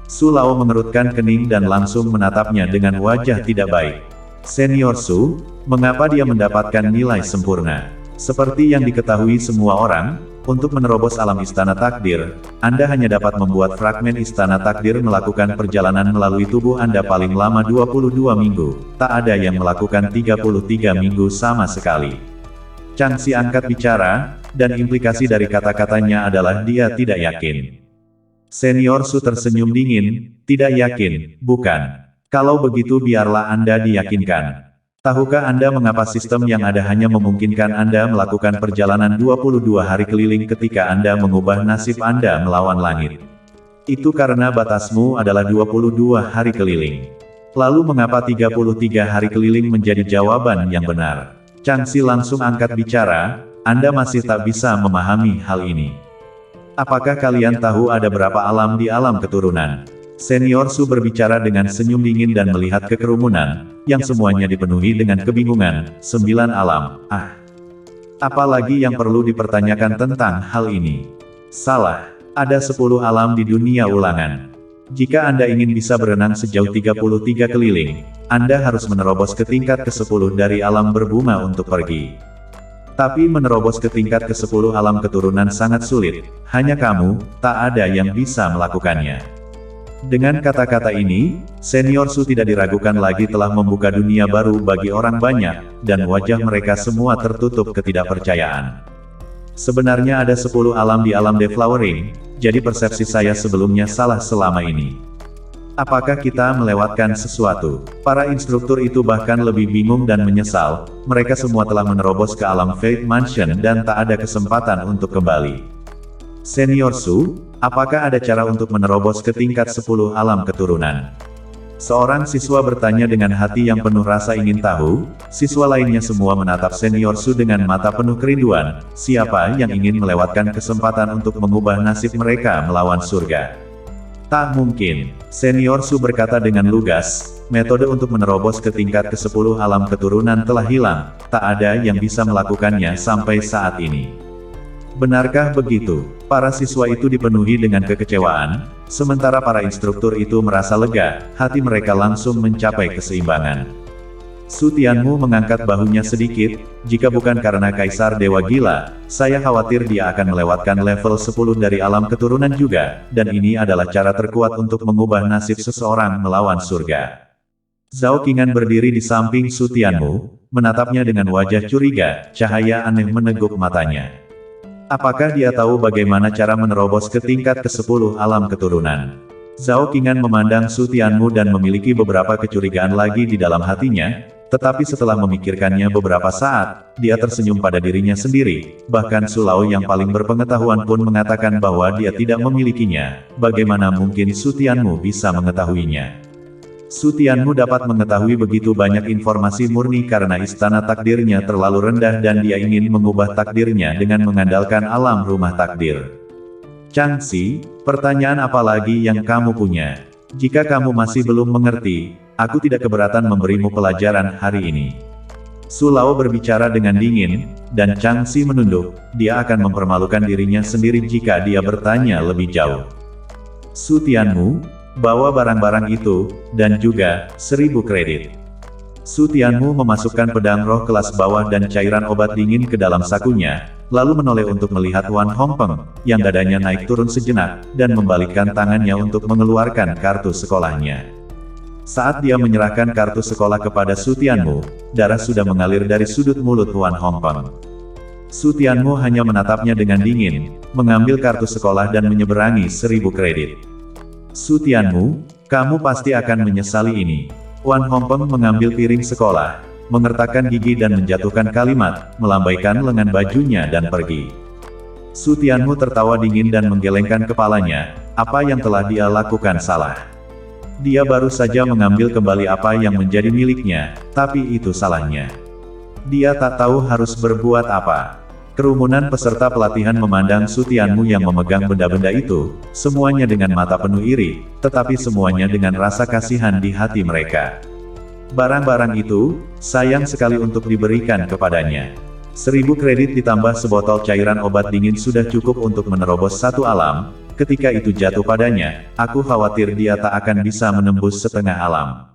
Su Lao mengerutkan kening dan langsung menatapnya dengan wajah tidak baik. Senior Su, mengapa dia mendapatkan nilai sempurna? Seperti yang diketahui semua orang, Untuk menerobos alam istana takdir, Anda hanya dapat membuat fragmen istana takdir melakukan perjalanan melalui tubuh Anda paling lama 22 minggu, tak ada yang melakukan 33 minggu sama sekali. Changxi angkat bicara, dan implikasi dari kata-katanya adalah dia tidak yakin. Senior Su tersenyum dingin, tidak yakin, bukan. Kalau begitu biarlah Anda diyakinkan. Tahukah Anda mengapa sistem yang ada hanya memungkinkan Anda melakukan perjalanan 22 hari keliling ketika Anda mengubah nasib Anda melawan langit? Itu karena batasmu adalah 22 hari keliling. Lalu mengapa 33 hari keliling menjadi jawaban yang benar? Changxi langsung angkat bicara, Anda masih tak bisa memahami hal ini. Apakah kalian tahu ada berapa alam di alam keturunan? Senior Su berbicara dengan senyum dingin dan melihat ke kerumunan, yang semuanya dipenuhi dengan kebingungan. 9 alam, apalagi yang perlu dipertanyakan tentang hal ini? Salah, ada 10 alam di dunia ulangan. Jika Anda ingin bisa berenang sejauh 33 keliling, Anda harus menerobos ke tingkat ke-10 dari alam berbunga untuk pergi. Tapi menerobos ke tingkat ke-10 alam keturunan sangat sulit, hanya kamu, tak ada yang bisa melakukannya. Dengan kata-kata ini, Senior Su tidak diragukan lagi telah membuka dunia baru bagi orang banyak, dan wajah mereka semua tertutup ketidakpercayaan. Sebenarnya ada 10 alam di alam deflowering, jadi persepsi saya sebelumnya salah selama ini. Apakah kita melewatkan sesuatu? Para instruktur itu bahkan lebih bingung dan menyesal, mereka semua telah menerobos ke alam Fate Mansion dan tak ada kesempatan untuk kembali. Senior Su, apakah ada cara untuk menerobos ke tingkat 10 alam keturunan? Seorang siswa bertanya dengan hati yang penuh rasa ingin tahu, siswa lainnya semua menatap Senior Su dengan mata penuh kerinduan, siapa yang ingin melewatkan kesempatan untuk mengubah nasib mereka melawan surga? Tak mungkin, Senior Su berkata dengan lugas, metode untuk menerobos ke tingkat ke-10 alam keturunan telah hilang, tak ada yang bisa melakukannya sampai saat ini. Benarkah begitu? Para siswa itu dipenuhi dengan kekecewaan, sementara para instruktur itu merasa lega, hati mereka langsung mencapai keseimbangan. Su Tianmu mengangkat bahunya sedikit, jika bukan karena Kaisar Dewa Gila, saya khawatir dia akan melewatkan level 10 dari alam keturunan juga, dan ini adalah cara terkuat untuk mengubah nasib seseorang melawan surga. Zhao Qingan berdiri di samping Su Tianmu, menatapnya dengan wajah curiga, cahaya aneh meneguk matanya. Apakah dia tahu bagaimana cara menerobos ke tingkat ke-10 alam keturunan? Zhao Qingan memandang Su Tianmu dan memiliki beberapa kecurigaan lagi di dalam hatinya, tetapi setelah memikirkannya beberapa saat, dia tersenyum pada dirinya sendiri, bahkan Su Lao yang paling berpengetahuan pun mengatakan bahwa dia tidak memilikinya, bagaimana mungkin Su Tianmu bisa mengetahuinya? Su Tianmu dapat mengetahui begitu banyak informasi murni karena istana takdirnya terlalu rendah dan dia ingin mengubah takdirnya dengan mengandalkan alam rumah takdir. Changxi, pertanyaan apa lagi yang kamu punya? Jika kamu masih belum mengerti, aku tidak keberatan memberimu pelajaran hari ini. Su Lao berbicara dengan dingin, dan Changxi menunduk, dia akan mempermalukan dirinya sendiri jika dia bertanya lebih jauh. Su Tianmu, bawa barang-barang itu, dan juga 1000 kredit. Su Tianmu memasukkan pedang roh kelas bawah dan cairan obat dingin ke dalam sakunya, lalu menoleh untuk melihat Wan Hongpeng, yang dadanya naik turun sejenak, dan membalikkan tangannya untuk mengeluarkan kartu sekolahnya. Saat dia menyerahkan kartu sekolah kepada Su Tianmu, darah sudah mengalir dari sudut mulut Wan Hongpeng. Su Tianmu hanya menatapnya dengan dingin, mengambil kartu sekolah dan menyeberangi 1000 kredit. Su Tianmu, kamu pasti akan menyesali ini. Wan Hongpeng mengambil piring sekolah, mengertakkan gigi dan menjatuhkan kalimat, melambaikan lengan bajunya dan pergi. Su Tianmu tertawa dingin dan menggelengkan kepalanya, apa yang telah dia lakukan salah. Dia baru saja mengambil kembali apa yang menjadi miliknya, tapi itu salahnya. Dia tak tahu harus berbuat apa. Kerumunan peserta pelatihan memandang Su Tianmu yang memegang benda-benda itu, semuanya dengan mata penuh iri, tetapi semuanya dengan rasa kasihan di hati mereka. Barang-barang itu, sayang sekali untuk diberikan kepadanya. 1000 kredit ditambah sebotol cairan obat dingin sudah cukup untuk menerobos satu alam, ketika itu jatuh padanya, aku khawatir dia tak akan bisa menembus setengah alam.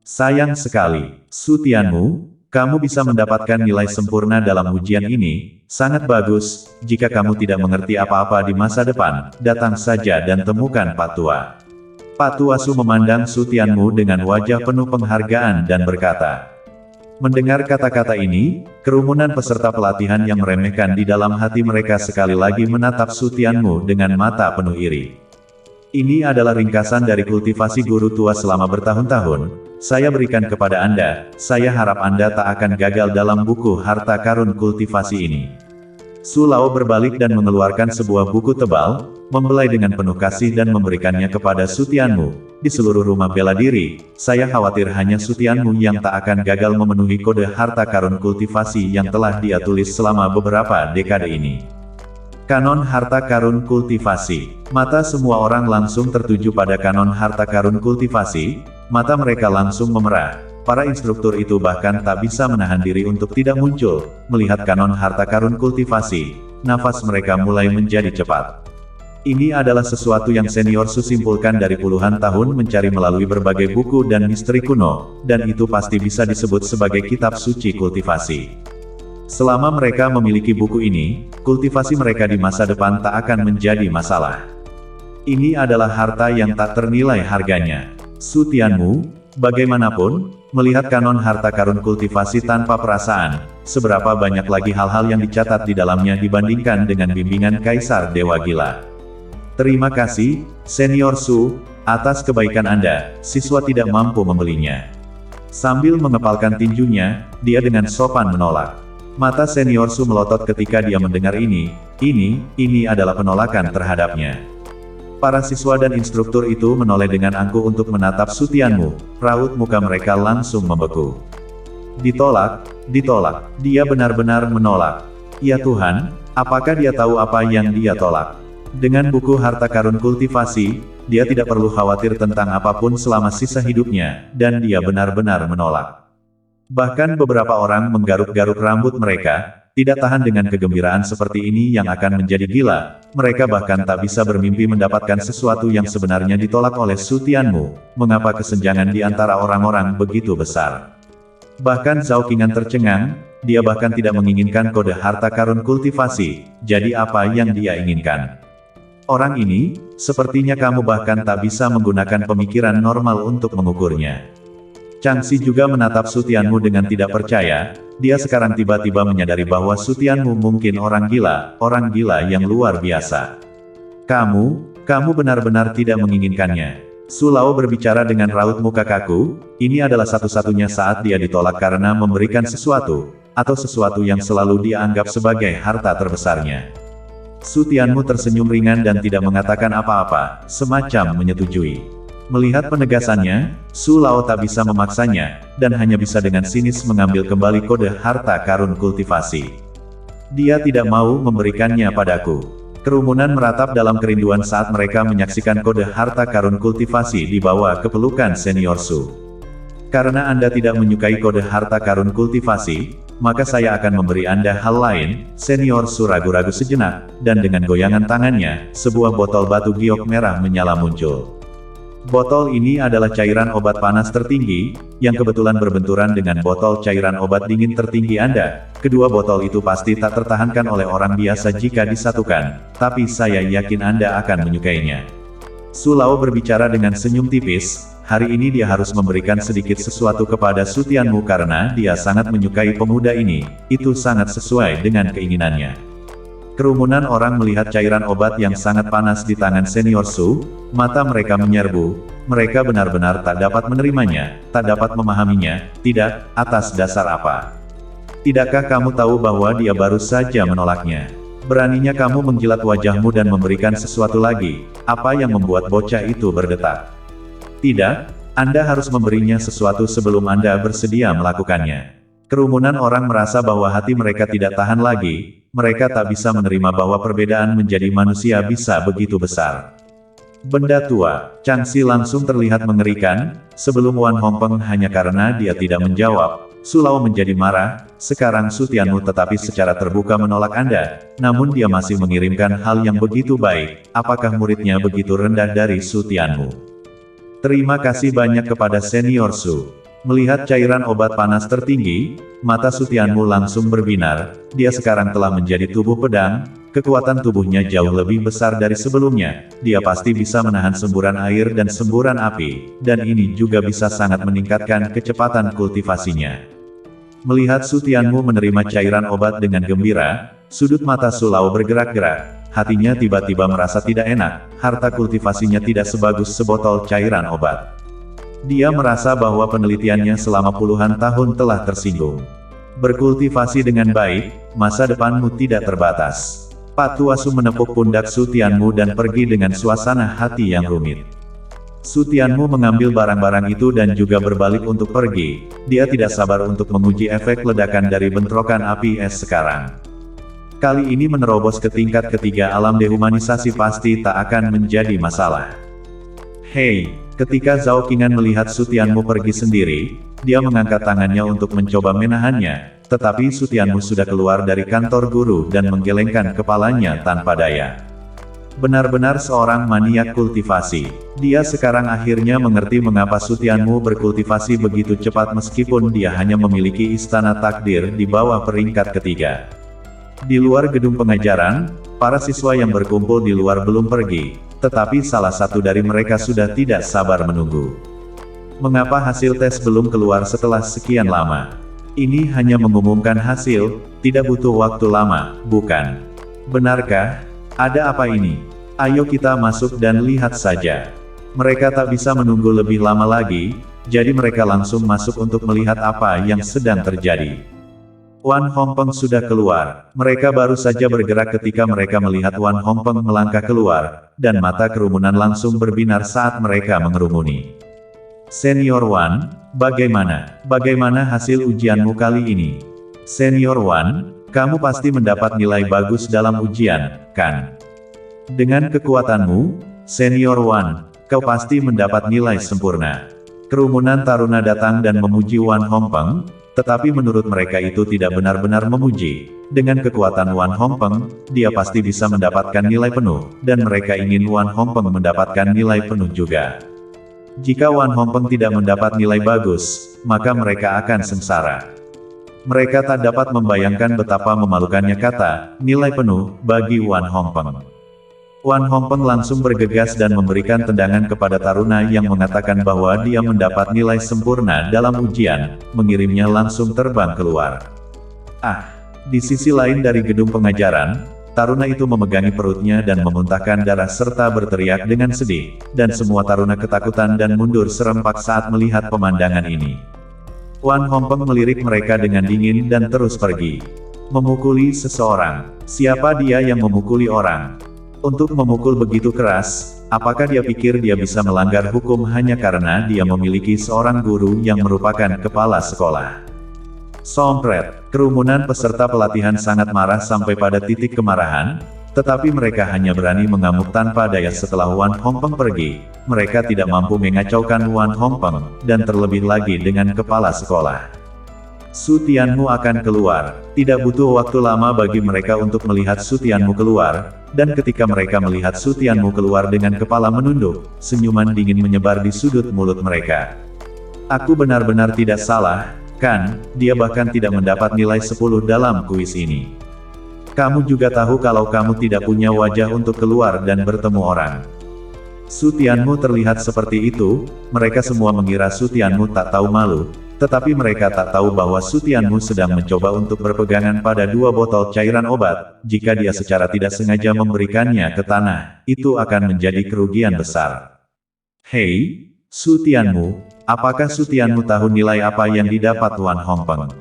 Sayang sekali, Su Tianmu, kamu bisa mendapatkan nilai sempurna dalam ujian ini, sangat bagus. Jika kamu tidak mengerti apa-apa di masa depan, datang saja dan temukan Pak Tua. Pak Tua Su memandang Su Tianmu dengan wajah penuh penghargaan dan berkata. Mendengar kata-kata ini, kerumunan peserta pelatihan yang meremehkan di dalam hati mereka sekali lagi menatap Su Tianmu dengan mata penuh iri. Ini adalah ringkasan dari kultivasi guru tua selama bertahun-tahun, saya berikan kepada Anda, saya harap Anda tak akan gagal dalam buku harta karun kultivasi ini. Su Lao berbalik dan mengeluarkan sebuah buku tebal, membelai dengan penuh kasih dan memberikannya kepada Su Tianmu. Di seluruh rumah bela diri, saya khawatir hanya Su Tianmu yang tak akan gagal memenuhi kode harta karun kultivasi yang telah dia tulis selama beberapa dekade ini. Kanon harta karun kultivasi. Mata semua orang langsung tertuju pada kanon harta karun kultivasi, mata mereka langsung memerah. Para instruktur itu bahkan tak bisa menahan diri untuk tidak muncul, melihat kanon harta karun kultivasi. Nafas mereka mulai menjadi cepat. Ini adalah sesuatu yang senior Su simpulkan dari puluhan tahun mencari melalui berbagai buku dan misteri kuno, dan itu pasti bisa disebut sebagai kitab suci kultivasi. Selama mereka memiliki buku ini, kultivasi mereka di masa depan tak akan menjadi masalah. Ini adalah harta yang tak ternilai harganya. Su Tianmu, bagaimanapun, melihat kanon harta karun kultivasi tanpa perasaan, seberapa banyak lagi hal-hal yang dicatat di dalamnya dibandingkan dengan bimbingan Kaisar Dewa Gila. Terima kasih, Senior Su, atas kebaikan Anda, siswa tidak mampu membelinya. Sambil mengepalkan tinjunya, dia dengan sopan menolak. Mata Senior Su melotot ketika dia mendengar ini adalah penolakan terhadapnya. Para siswa dan instruktur itu menoleh dengan angkuh untuk menatap Su Tianmu, raut muka mereka langsung membeku. Ditolak, dia benar-benar menolak. Ya Tuhan, apakah dia tahu apa yang dia tolak? Dengan buku harta karun kultivasi, dia tidak perlu khawatir tentang apapun selama sisa hidupnya, dan dia benar-benar menolak. Bahkan beberapa orang menggaruk-garuk rambut mereka, tidak tahan dengan kegembiraan seperti ini yang akan menjadi gila. Mereka bahkan tak bisa bermimpi mendapatkan sesuatu yang sebenarnya ditolak oleh Su Tianmu. Mengapa kesenjangan di antara orang-orang begitu besar? Bahkan Zhao Qingan tercengang, dia bahkan tidak menginginkan kode harta karun kultivasi, jadi apa yang dia inginkan? Orang ini, sepertinya kamu bahkan tak bisa menggunakan pemikiran normal untuk mengukurnya. Changxi juga menatap Su Tianmu dengan tidak percaya, dia sekarang tiba-tiba menyadari bahwa Su Tianmu mungkin orang gila yang luar biasa. Kamu benar-benar tidak menginginkannya. Su Lao berbicara dengan raut muka kaku, ini adalah satu-satunya saat dia ditolak karena memberikan sesuatu, atau sesuatu yang selalu dia anggap sebagai harta terbesarnya. Su Tianmu tersenyum ringan dan tidak mengatakan apa-apa, semacam menyetujui. Melihat penegasannya, Su Lao tak bisa memaksanya, dan hanya bisa dengan sinis mengambil kembali kode harta karun kultivasi. Dia tidak mau memberikannya padaku. Kerumunan meratap dalam kerinduan saat mereka menyaksikan kode harta karun kultivasi dibawa ke pelukan Senior Su. Karena Anda tidak menyukai kode harta karun kultivasi, maka saya akan memberi Anda hal lain. Senior Su ragu-ragu sejenak, dan dengan goyangan tangannya, sebuah botol batu giok merah menyala muncul. Botol ini adalah cairan obat panas tertinggi, yang kebetulan berbenturan dengan botol cairan obat dingin tertinggi Anda. Kedua botol itu pasti tak tertahankan oleh orang biasa jika disatukan, tapi saya yakin Anda akan menyukainya. Su Lao berbicara dengan senyum tipis, hari ini dia harus memberikan sedikit sesuatu kepada Su Tianmu karena dia sangat menyukai pemuda ini, itu sangat sesuai dengan keinginannya. Kerumunan orang melihat cairan obat yang sangat panas di tangan Senior Su, mata mereka menyerbu, mereka benar-benar tak dapat menerimanya, tak dapat memahaminya, tidak, atas dasar apa? Tidakkah kamu tahu bahwa dia baru saja menolaknya? Beraninya kamu menjilat wajahmu dan memberikan sesuatu lagi, apa yang membuat bocah itu berdetak? Tidak, Anda harus memberinya sesuatu sebelum Anda bersedia melakukannya. Kerumunan orang merasa bahwa hati mereka tidak tahan lagi, mereka tak bisa menerima bahwa perbedaan menjadi manusia bisa begitu besar. Benda tua, Changxi langsung terlihat mengerikan, sebelum Wan Hongpeng hanya karena dia tidak menjawab. Su Lao menjadi marah, sekarang Su Tianmu tetapi secara terbuka menolak Anda, namun dia masih mengirimkan hal yang begitu baik, apakah muridnya begitu rendah dari Su Tianmu? Terima kasih banyak kepada Senior Su. Melihat cairan obat panas tertinggi, mata Su Tianmu langsung berbinar. Dia sekarang telah menjadi tubuh pedang, kekuatan tubuhnya jauh lebih besar dari sebelumnya. Dia pasti bisa menahan semburan air dan semburan api, dan ini juga bisa sangat meningkatkan kecepatan kultivasinya. Melihat Su Tianmu menerima cairan obat dengan gembira, sudut mata Su Lao bergerak-gerak. Hatinya tiba-tiba merasa tidak enak, harta kultivasinya tidak sebagus sebotol cairan obat. Dia merasa bahwa penelitiannya selama puluhan tahun telah tersinggung. Berkultivasi dengan baik, masa depanmu tidak terbatas. Patu Asu menepuk pundak Su Tianmu dan pergi dengan suasana hati yang rumit. Su Tianmu mengambil barang-barang itu dan juga berbalik untuk pergi. Dia tidak sabar untuk menguji efek ledakan dari bentrokan api es sekarang. Kali ini menerobos ke tingkat ketiga alam dehumanisasi pasti tak akan menjadi masalah. Hei, ketika Zhao Qingan melihat Su Tianmu pergi sendiri, dia mengangkat tangannya untuk mencoba menahannya, tetapi Su Tianmu sudah keluar dari kantor guru dan menggelengkan kepalanya tanpa daya. Benar-benar seorang maniak kultivasi. Dia sekarang akhirnya mengerti mengapa Su Tianmu berkultivasi begitu cepat meskipun dia hanya memiliki istana takdir di bawah peringkat ketiga. Di luar gedung pengajaran, para siswa yang berkumpul di luar belum pergi, tetapi salah satu dari mereka sudah tidak sabar menunggu. Mengapa hasil tes belum keluar setelah sekian lama? Ini hanya mengumumkan hasil, tidak butuh waktu lama, bukan? Benarkah? Ada apa ini? Ayo kita masuk dan lihat saja. Mereka tak bisa menunggu lebih lama lagi, jadi mereka langsung masuk untuk melihat apa yang sedang terjadi. Wan Hongpeng sudah keluar. Mereka baru saja bergerak ketika mereka melihat Wan Hongpeng melangkah keluar, dan mata kerumunan langsung berbinar saat mereka mengerumuni. Senior Wan, bagaimana? Bagaimana hasil ujianmu kali ini? Senior Wan, kamu pasti mendapat nilai bagus dalam ujian, kan? Dengan kekuatanmu, Senior Wan, kau pasti mendapat nilai sempurna. Kerumunan taruna datang dan memuji Wan Hongpeng, tetapi menurut mereka itu tidak benar-benar memuji. Dengan kekuatan Wan Hongpeng, dia pasti bisa mendapatkan nilai penuh, dan mereka ingin Wan Hongpeng mendapatkan nilai penuh juga. Jika Wan Hongpeng tidak mendapat nilai bagus, maka mereka akan sengsara. Mereka tak dapat membayangkan betapa memalukannya kata, nilai penuh, bagi Wan Hongpeng. Wan Hongpeng langsung bergegas dan memberikan tendangan kepada taruna yang mengatakan bahwa dia mendapat nilai sempurna dalam ujian, mengirimnya langsung terbang keluar. Di sisi lain dari gedung pengajaran, taruna itu memegangi perutnya dan memuntahkan darah serta berteriak dengan sedih, dan semua taruna ketakutan dan mundur serempak saat melihat pemandangan ini. Wan Hongpeng melirik mereka dengan dingin dan terus pergi. Memukuli seseorang. Siapa dia yang memukuli orang? Untuk memukul begitu keras, apakah dia pikir dia bisa melanggar hukum hanya karena dia memiliki seorang guru yang merupakan kepala sekolah? Sompret, kerumunan peserta pelatihan sangat marah sampai pada titik kemarahan, tetapi mereka hanya berani mengamuk tanpa daya setelah Wan Hongpeng pergi. Mereka tidak mampu mengacaukan Wan Hongpeng, dan terlebih lagi dengan kepala sekolah. Su Tianmu akan keluar. Tidak butuh waktu lama bagi mereka untuk melihat Su Tianmu keluar, dan ketika mereka melihat Su Tianmu keluar dengan kepala menunduk, senyuman dingin menyebar di sudut mulut mereka. Aku benar-benar tidak salah, kan? Dia bahkan tidak mendapat nilai 10 dalam kuis ini. Kamu juga tahu kalau kamu tidak punya wajah untuk keluar dan bertemu orang. Su Tianmu terlihat seperti itu, mereka semua mengira Su Tianmu tak tahu malu. Tetapi mereka tak tahu bahwa Su Tianmu sedang mencoba untuk berpegangan pada 2 botol cairan obat. Jika dia secara tidak sengaja memberikannya ke tanah, itu akan menjadi kerugian besar. Hei, Su Tianmu, apakah Su Tianmu tahu nilai apa yang didapat Wan Hongpeng?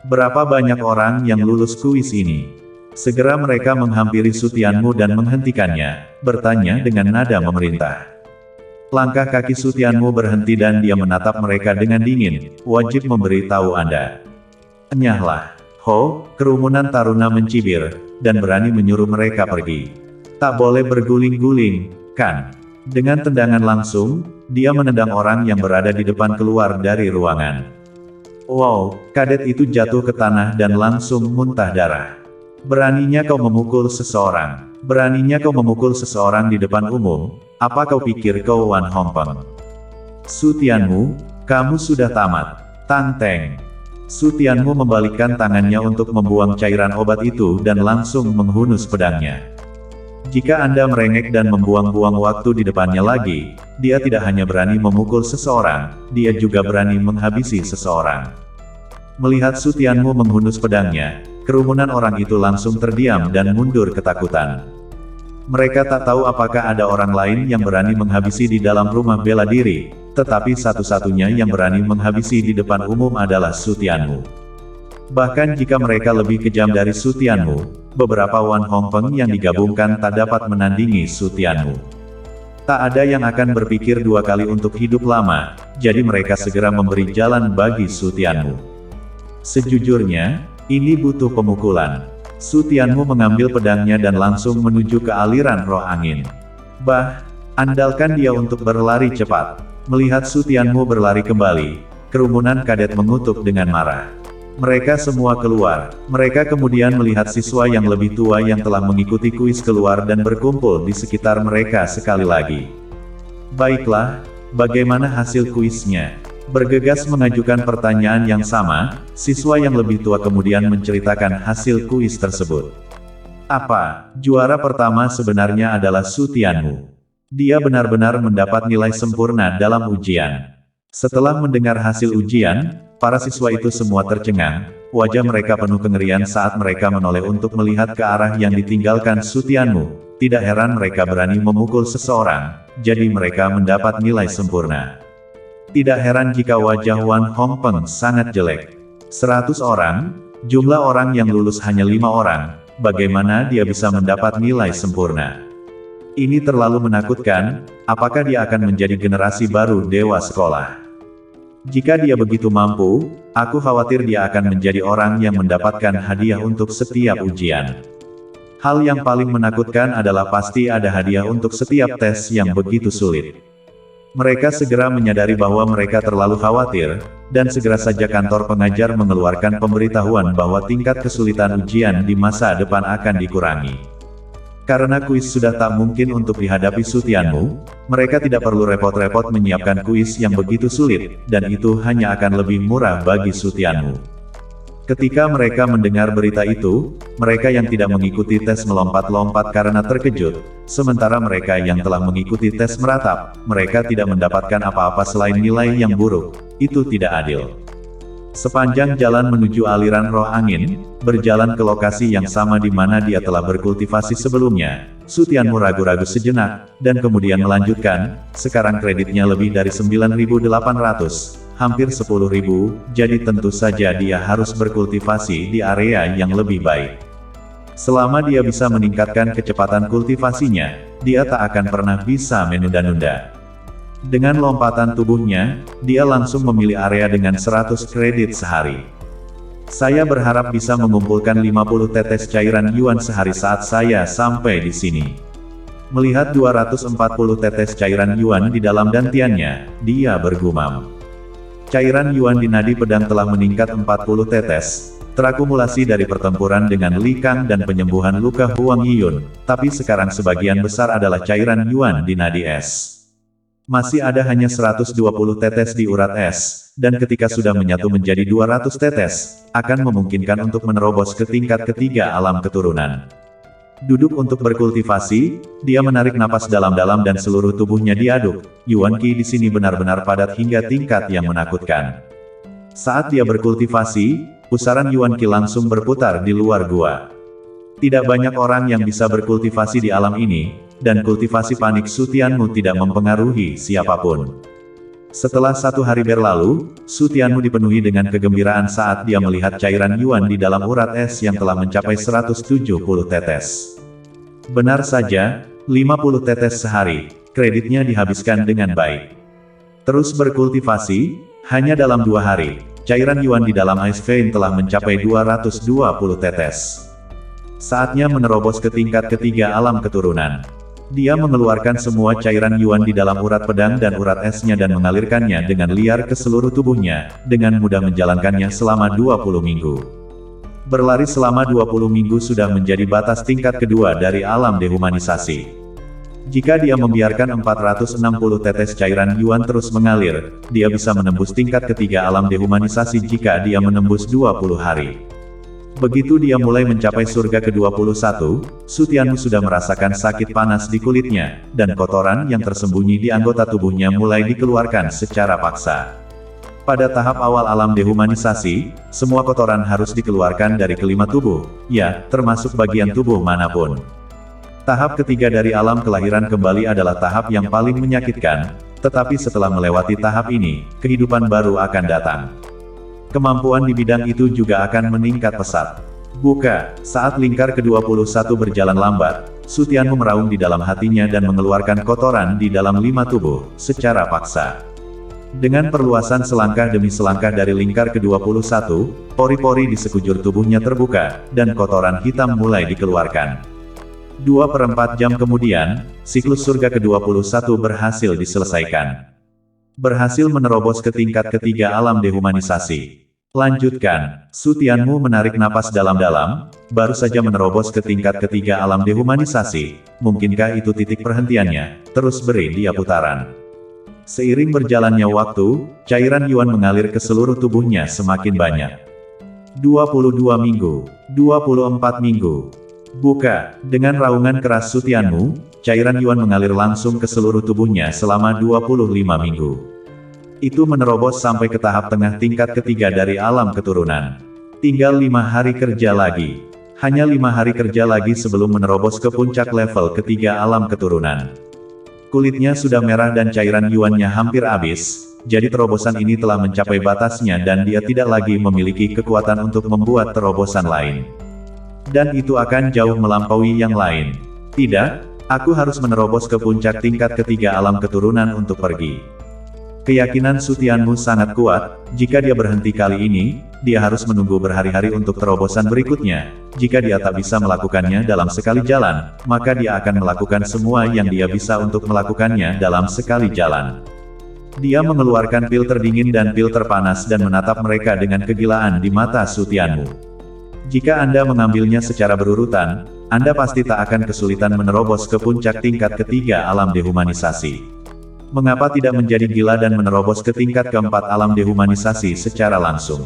Berapa banyak orang yang lulus kuis ini? Segera mereka menghampiri Su Tianmu dan menghentikannya, bertanya dengan nada memerintah. Langkah kaki Su Tianmu berhenti dan dia menatap mereka dengan dingin. Wajib memberitahu Anda. Enyahlah. Ho, kerumunan taruna mencibir, dan berani menyuruh mereka pergi. Tak boleh berguling-guling, kan? Dengan tendangan langsung, dia menendang orang yang berada di depan keluar dari ruangan. Wow, kadet itu jatuh ke tanah dan langsung muntah darah. Beraninya kau memukul seseorang. Beraninya kau memukul seseorang di depan umum. Apa kau pikir kau Wan Hongpeng? Su Tianmu, Kamu sudah tamat. Tang Teng. Su Tianmu membalikkan tangannya untuk membuang cairan obat itu dan langsung menghunus pedangnya. Jika Anda merengek dan membuang-buang waktu di depannya lagi, dia tidak hanya berani memukul seseorang, dia juga berani menghabisi seseorang. Melihat Su Tianmu menghunus pedangnya, kerumunan orang itu langsung terdiam dan mundur ketakutan. Mereka tak tahu apakah ada orang lain yang berani menghabisi di dalam rumah bela diri, tetapi satu-satunya yang berani menghabisi di depan umum adalah Su Tianmu. Bahkan jika mereka lebih kejam dari Su Tianmu, beberapa Wan Hongpeng yang digabungkan tak dapat menandingi Su Tianmu. Tak ada yang akan berpikir dua kali untuk hidup lama, jadi mereka segera memberi jalan bagi Su Tianmu. Sejujurnya, ini butuh pemukulan. Su Tianmu mengambil pedangnya dan langsung menuju ke aliran roh angin. Andalkan dia untuk berlari cepat. Melihat Su Tianmu berlari kembali, kerumunan kadet mengutuk dengan marah. Mereka semua keluar. Mereka kemudian melihat siswa yang lebih tua yang telah mengikuti kuis keluar dan berkumpul di sekitar mereka sekali lagi. Baiklah, bagaimana hasil kuisnya? Bergegas mengajukan pertanyaan yang sama, siswa yang lebih tua kemudian menceritakan hasil kuis tersebut. Apa? Juara pertama sebenarnya adalah Su Tianmu. Dia benar-benar mendapat nilai sempurna dalam ujian. Setelah mendengar hasil ujian, para siswa itu semua tercengang, wajah mereka penuh kengerian saat mereka menoleh untuk melihat ke arah yang ditinggalkan Su Tianmu. Tidak heran mereka berani memukul seseorang, jadi mereka mendapat nilai sempurna. Tidak heran jika wajah Wan Hongpeng sangat jelek. 100 orang, jumlah orang yang lulus hanya 5 orang, bagaimana dia bisa mendapat nilai sempurna? Ini terlalu menakutkan, apakah dia akan menjadi generasi baru dewa sekolah? Jika dia begitu mampu, aku khawatir dia akan menjadi orang yang mendapatkan hadiah untuk setiap ujian. Hal yang paling menakutkan adalah pasti ada hadiah untuk setiap tes yang begitu sulit. Mereka segera menyadari bahwa mereka terlalu khawatir, dan segera saja kantor pengajar mengeluarkan pemberitahuan bahwa tingkat kesulitan ujian di masa depan akan dikurangi. Karena kuis sudah tak mungkin untuk dihadapi Su Tianmu, mereka tidak perlu repot-repot menyiapkan kuis yang begitu sulit, dan itu hanya akan lebih murah bagi Su Tianmu. Ketika mereka mendengar berita itu, mereka yang tidak mengikuti tes melompat-lompat karena terkejut, sementara mereka yang telah mengikuti tes meratap, mereka tidak mendapatkan apa-apa selain nilai yang buruk. Itu tidak adil. Sepanjang jalan menuju aliran roh angin, berjalan ke lokasi yang sama di mana dia telah berkultivasi sebelumnya, Su Tianmu ragu-ragu sejenak, dan kemudian melanjutkan, sekarang kreditnya lebih dari 9.800. Hampir 10.000, jadi tentu saja dia harus berkultivasi di area yang lebih baik. Selama dia bisa meningkatkan kecepatan kultivasinya, dia tak akan pernah bisa menunda-nunda. Dengan lompatan tubuhnya, dia langsung memilih area dengan 100 kredit sehari. Saya berharap bisa mengumpulkan 50 tetes cairan yuan sehari saat saya sampai di sini. Melihat 240 tetes cairan yuan di dalam dantiannya, dia bergumam. Cairan yuan di nadi pedang telah meningkat 40 tetes, terakumulasi dari pertempuran dengan Li Kang dan penyembuhan luka Huang Yiyun, tapi sekarang sebagian besar adalah cairan yuan di nadi es. Masih ada hanya 120 tetes di urat es, dan ketika sudah menyatu menjadi 200 tetes, akan memungkinkan untuk menerobos ke tingkat ketiga alam keturunan. Duduk untuk berkultivasi, dia menarik napas dalam-dalam dan seluruh tubuhnya diaduk. Yuan Qi di sini benar-benar padat hingga tingkat yang menakutkan. Saat dia berkultivasi, pusaran Yuan Qi langsung berputar di luar gua. Tidak banyak orang yang bisa berkultivasi di alam ini, dan kultivasi panik Su Tianmu tidak mempengaruhi siapapun. Setelah 1 hari berlalu, Su Tianmu dipenuhi dengan kegembiraan saat dia melihat cairan yuan di dalam urat es yang telah mencapai 170 tetes. Benar saja, 50 tetes sehari, kreditnya dihabiskan dengan baik. Terus berkultivasi, hanya dalam 2 hari, cairan yuan di dalam Ice Vein telah mencapai 220 tetes. Saatnya menerobos ke tingkat ketiga alam keturunan. Dia mengeluarkan semua cairan yuan di dalam urat pedang dan urat esnya dan mengalirkannya dengan liar ke seluruh tubuhnya, dengan mudah menjalankannya selama 20 minggu. Berlari selama 20 minggu sudah menjadi batas tingkat kedua dari alam dehumanisasi. Jika dia membiarkan 460 tetes cairan Yuan terus mengalir, dia bisa menembus tingkat ketiga alam dehumanisasi jika dia menembus 20 hari. Begitu dia mulai mencapai surga ke-21, Su Tianmu sudah merasakan sakit panas di kulitnya, dan kotoran yang tersembunyi di anggota tubuhnya mulai dikeluarkan secara paksa. Pada tahap awal alam dehumanisasi, semua kotoran harus dikeluarkan dari kelima tubuh, ya, termasuk bagian tubuh manapun. Tahap ketiga dari alam kelahiran kembali adalah tahap yang paling menyakitkan, tetapi setelah melewati tahap ini, kehidupan baru akan datang. Kemampuan di bidang itu juga akan meningkat pesat. Buka, saat lingkar ke-21 berjalan lambat, Su Tianmu meraung di dalam hatinya dan mengeluarkan kotoran di dalam 5 tubuh, secara paksa. Dengan perluasan selangkah demi selangkah dari lingkar ke-21, pori-pori di sekujur tubuhnya terbuka, dan kotoran hitam mulai dikeluarkan. 2/4 jam kemudian, siklus surga ke-21 berhasil diselesaikan. Berhasil menerobos ke tingkat ketiga alam dehumanisasi. Lanjutkan, Su Tianmu menarik napas dalam-dalam, baru saja menerobos ke tingkat ketiga alam dehumanisasi, mungkinkah itu titik perhentiannya, terus beri dia putaran. Seiring berjalannya waktu, cairan Yuan mengalir ke seluruh tubuhnya semakin banyak. 22 minggu, 24 minggu. Buka, dengan raungan keras Su Tianmu, cairan Yuan mengalir langsung ke seluruh tubuhnya selama 25 minggu. Itu menerobos sampai ke tahap tengah tingkat ketiga dari alam keturunan. Tinggal 5 hari kerja lagi. Hanya 5 hari kerja lagi sebelum menerobos ke puncak level ketiga alam keturunan. Kulitnya sudah merah dan cairan Yuannya hampir habis, jadi terobosan ini telah mencapai batasnya dan dia tidak lagi memiliki kekuatan untuk membuat terobosan lain. Dan itu akan jauh melampaui yang lain. Tidak, aku harus menerobos ke puncak tingkat ketiga alam keturunan untuk pergi. Keyakinan Su Tianmu sangat kuat, jika dia berhenti kali ini, dia harus menunggu berhari-hari untuk terobosan berikutnya. Jika dia tak bisa melakukannya dalam sekali jalan, maka dia akan melakukan semua yang dia bisa untuk melakukannya dalam sekali jalan. Dia mengeluarkan pil terdingin dan pil terpanas dan menatap mereka dengan kegilaan di mata Su Tianmu. Jika Anda mengambilnya secara berurutan, Anda pasti tak akan kesulitan menerobos ke puncak tingkat ketiga alam dehumanisasi. Mengapa tidak menjadi gila dan menerobos ke tingkat keempat alam dehumanisasi secara langsung?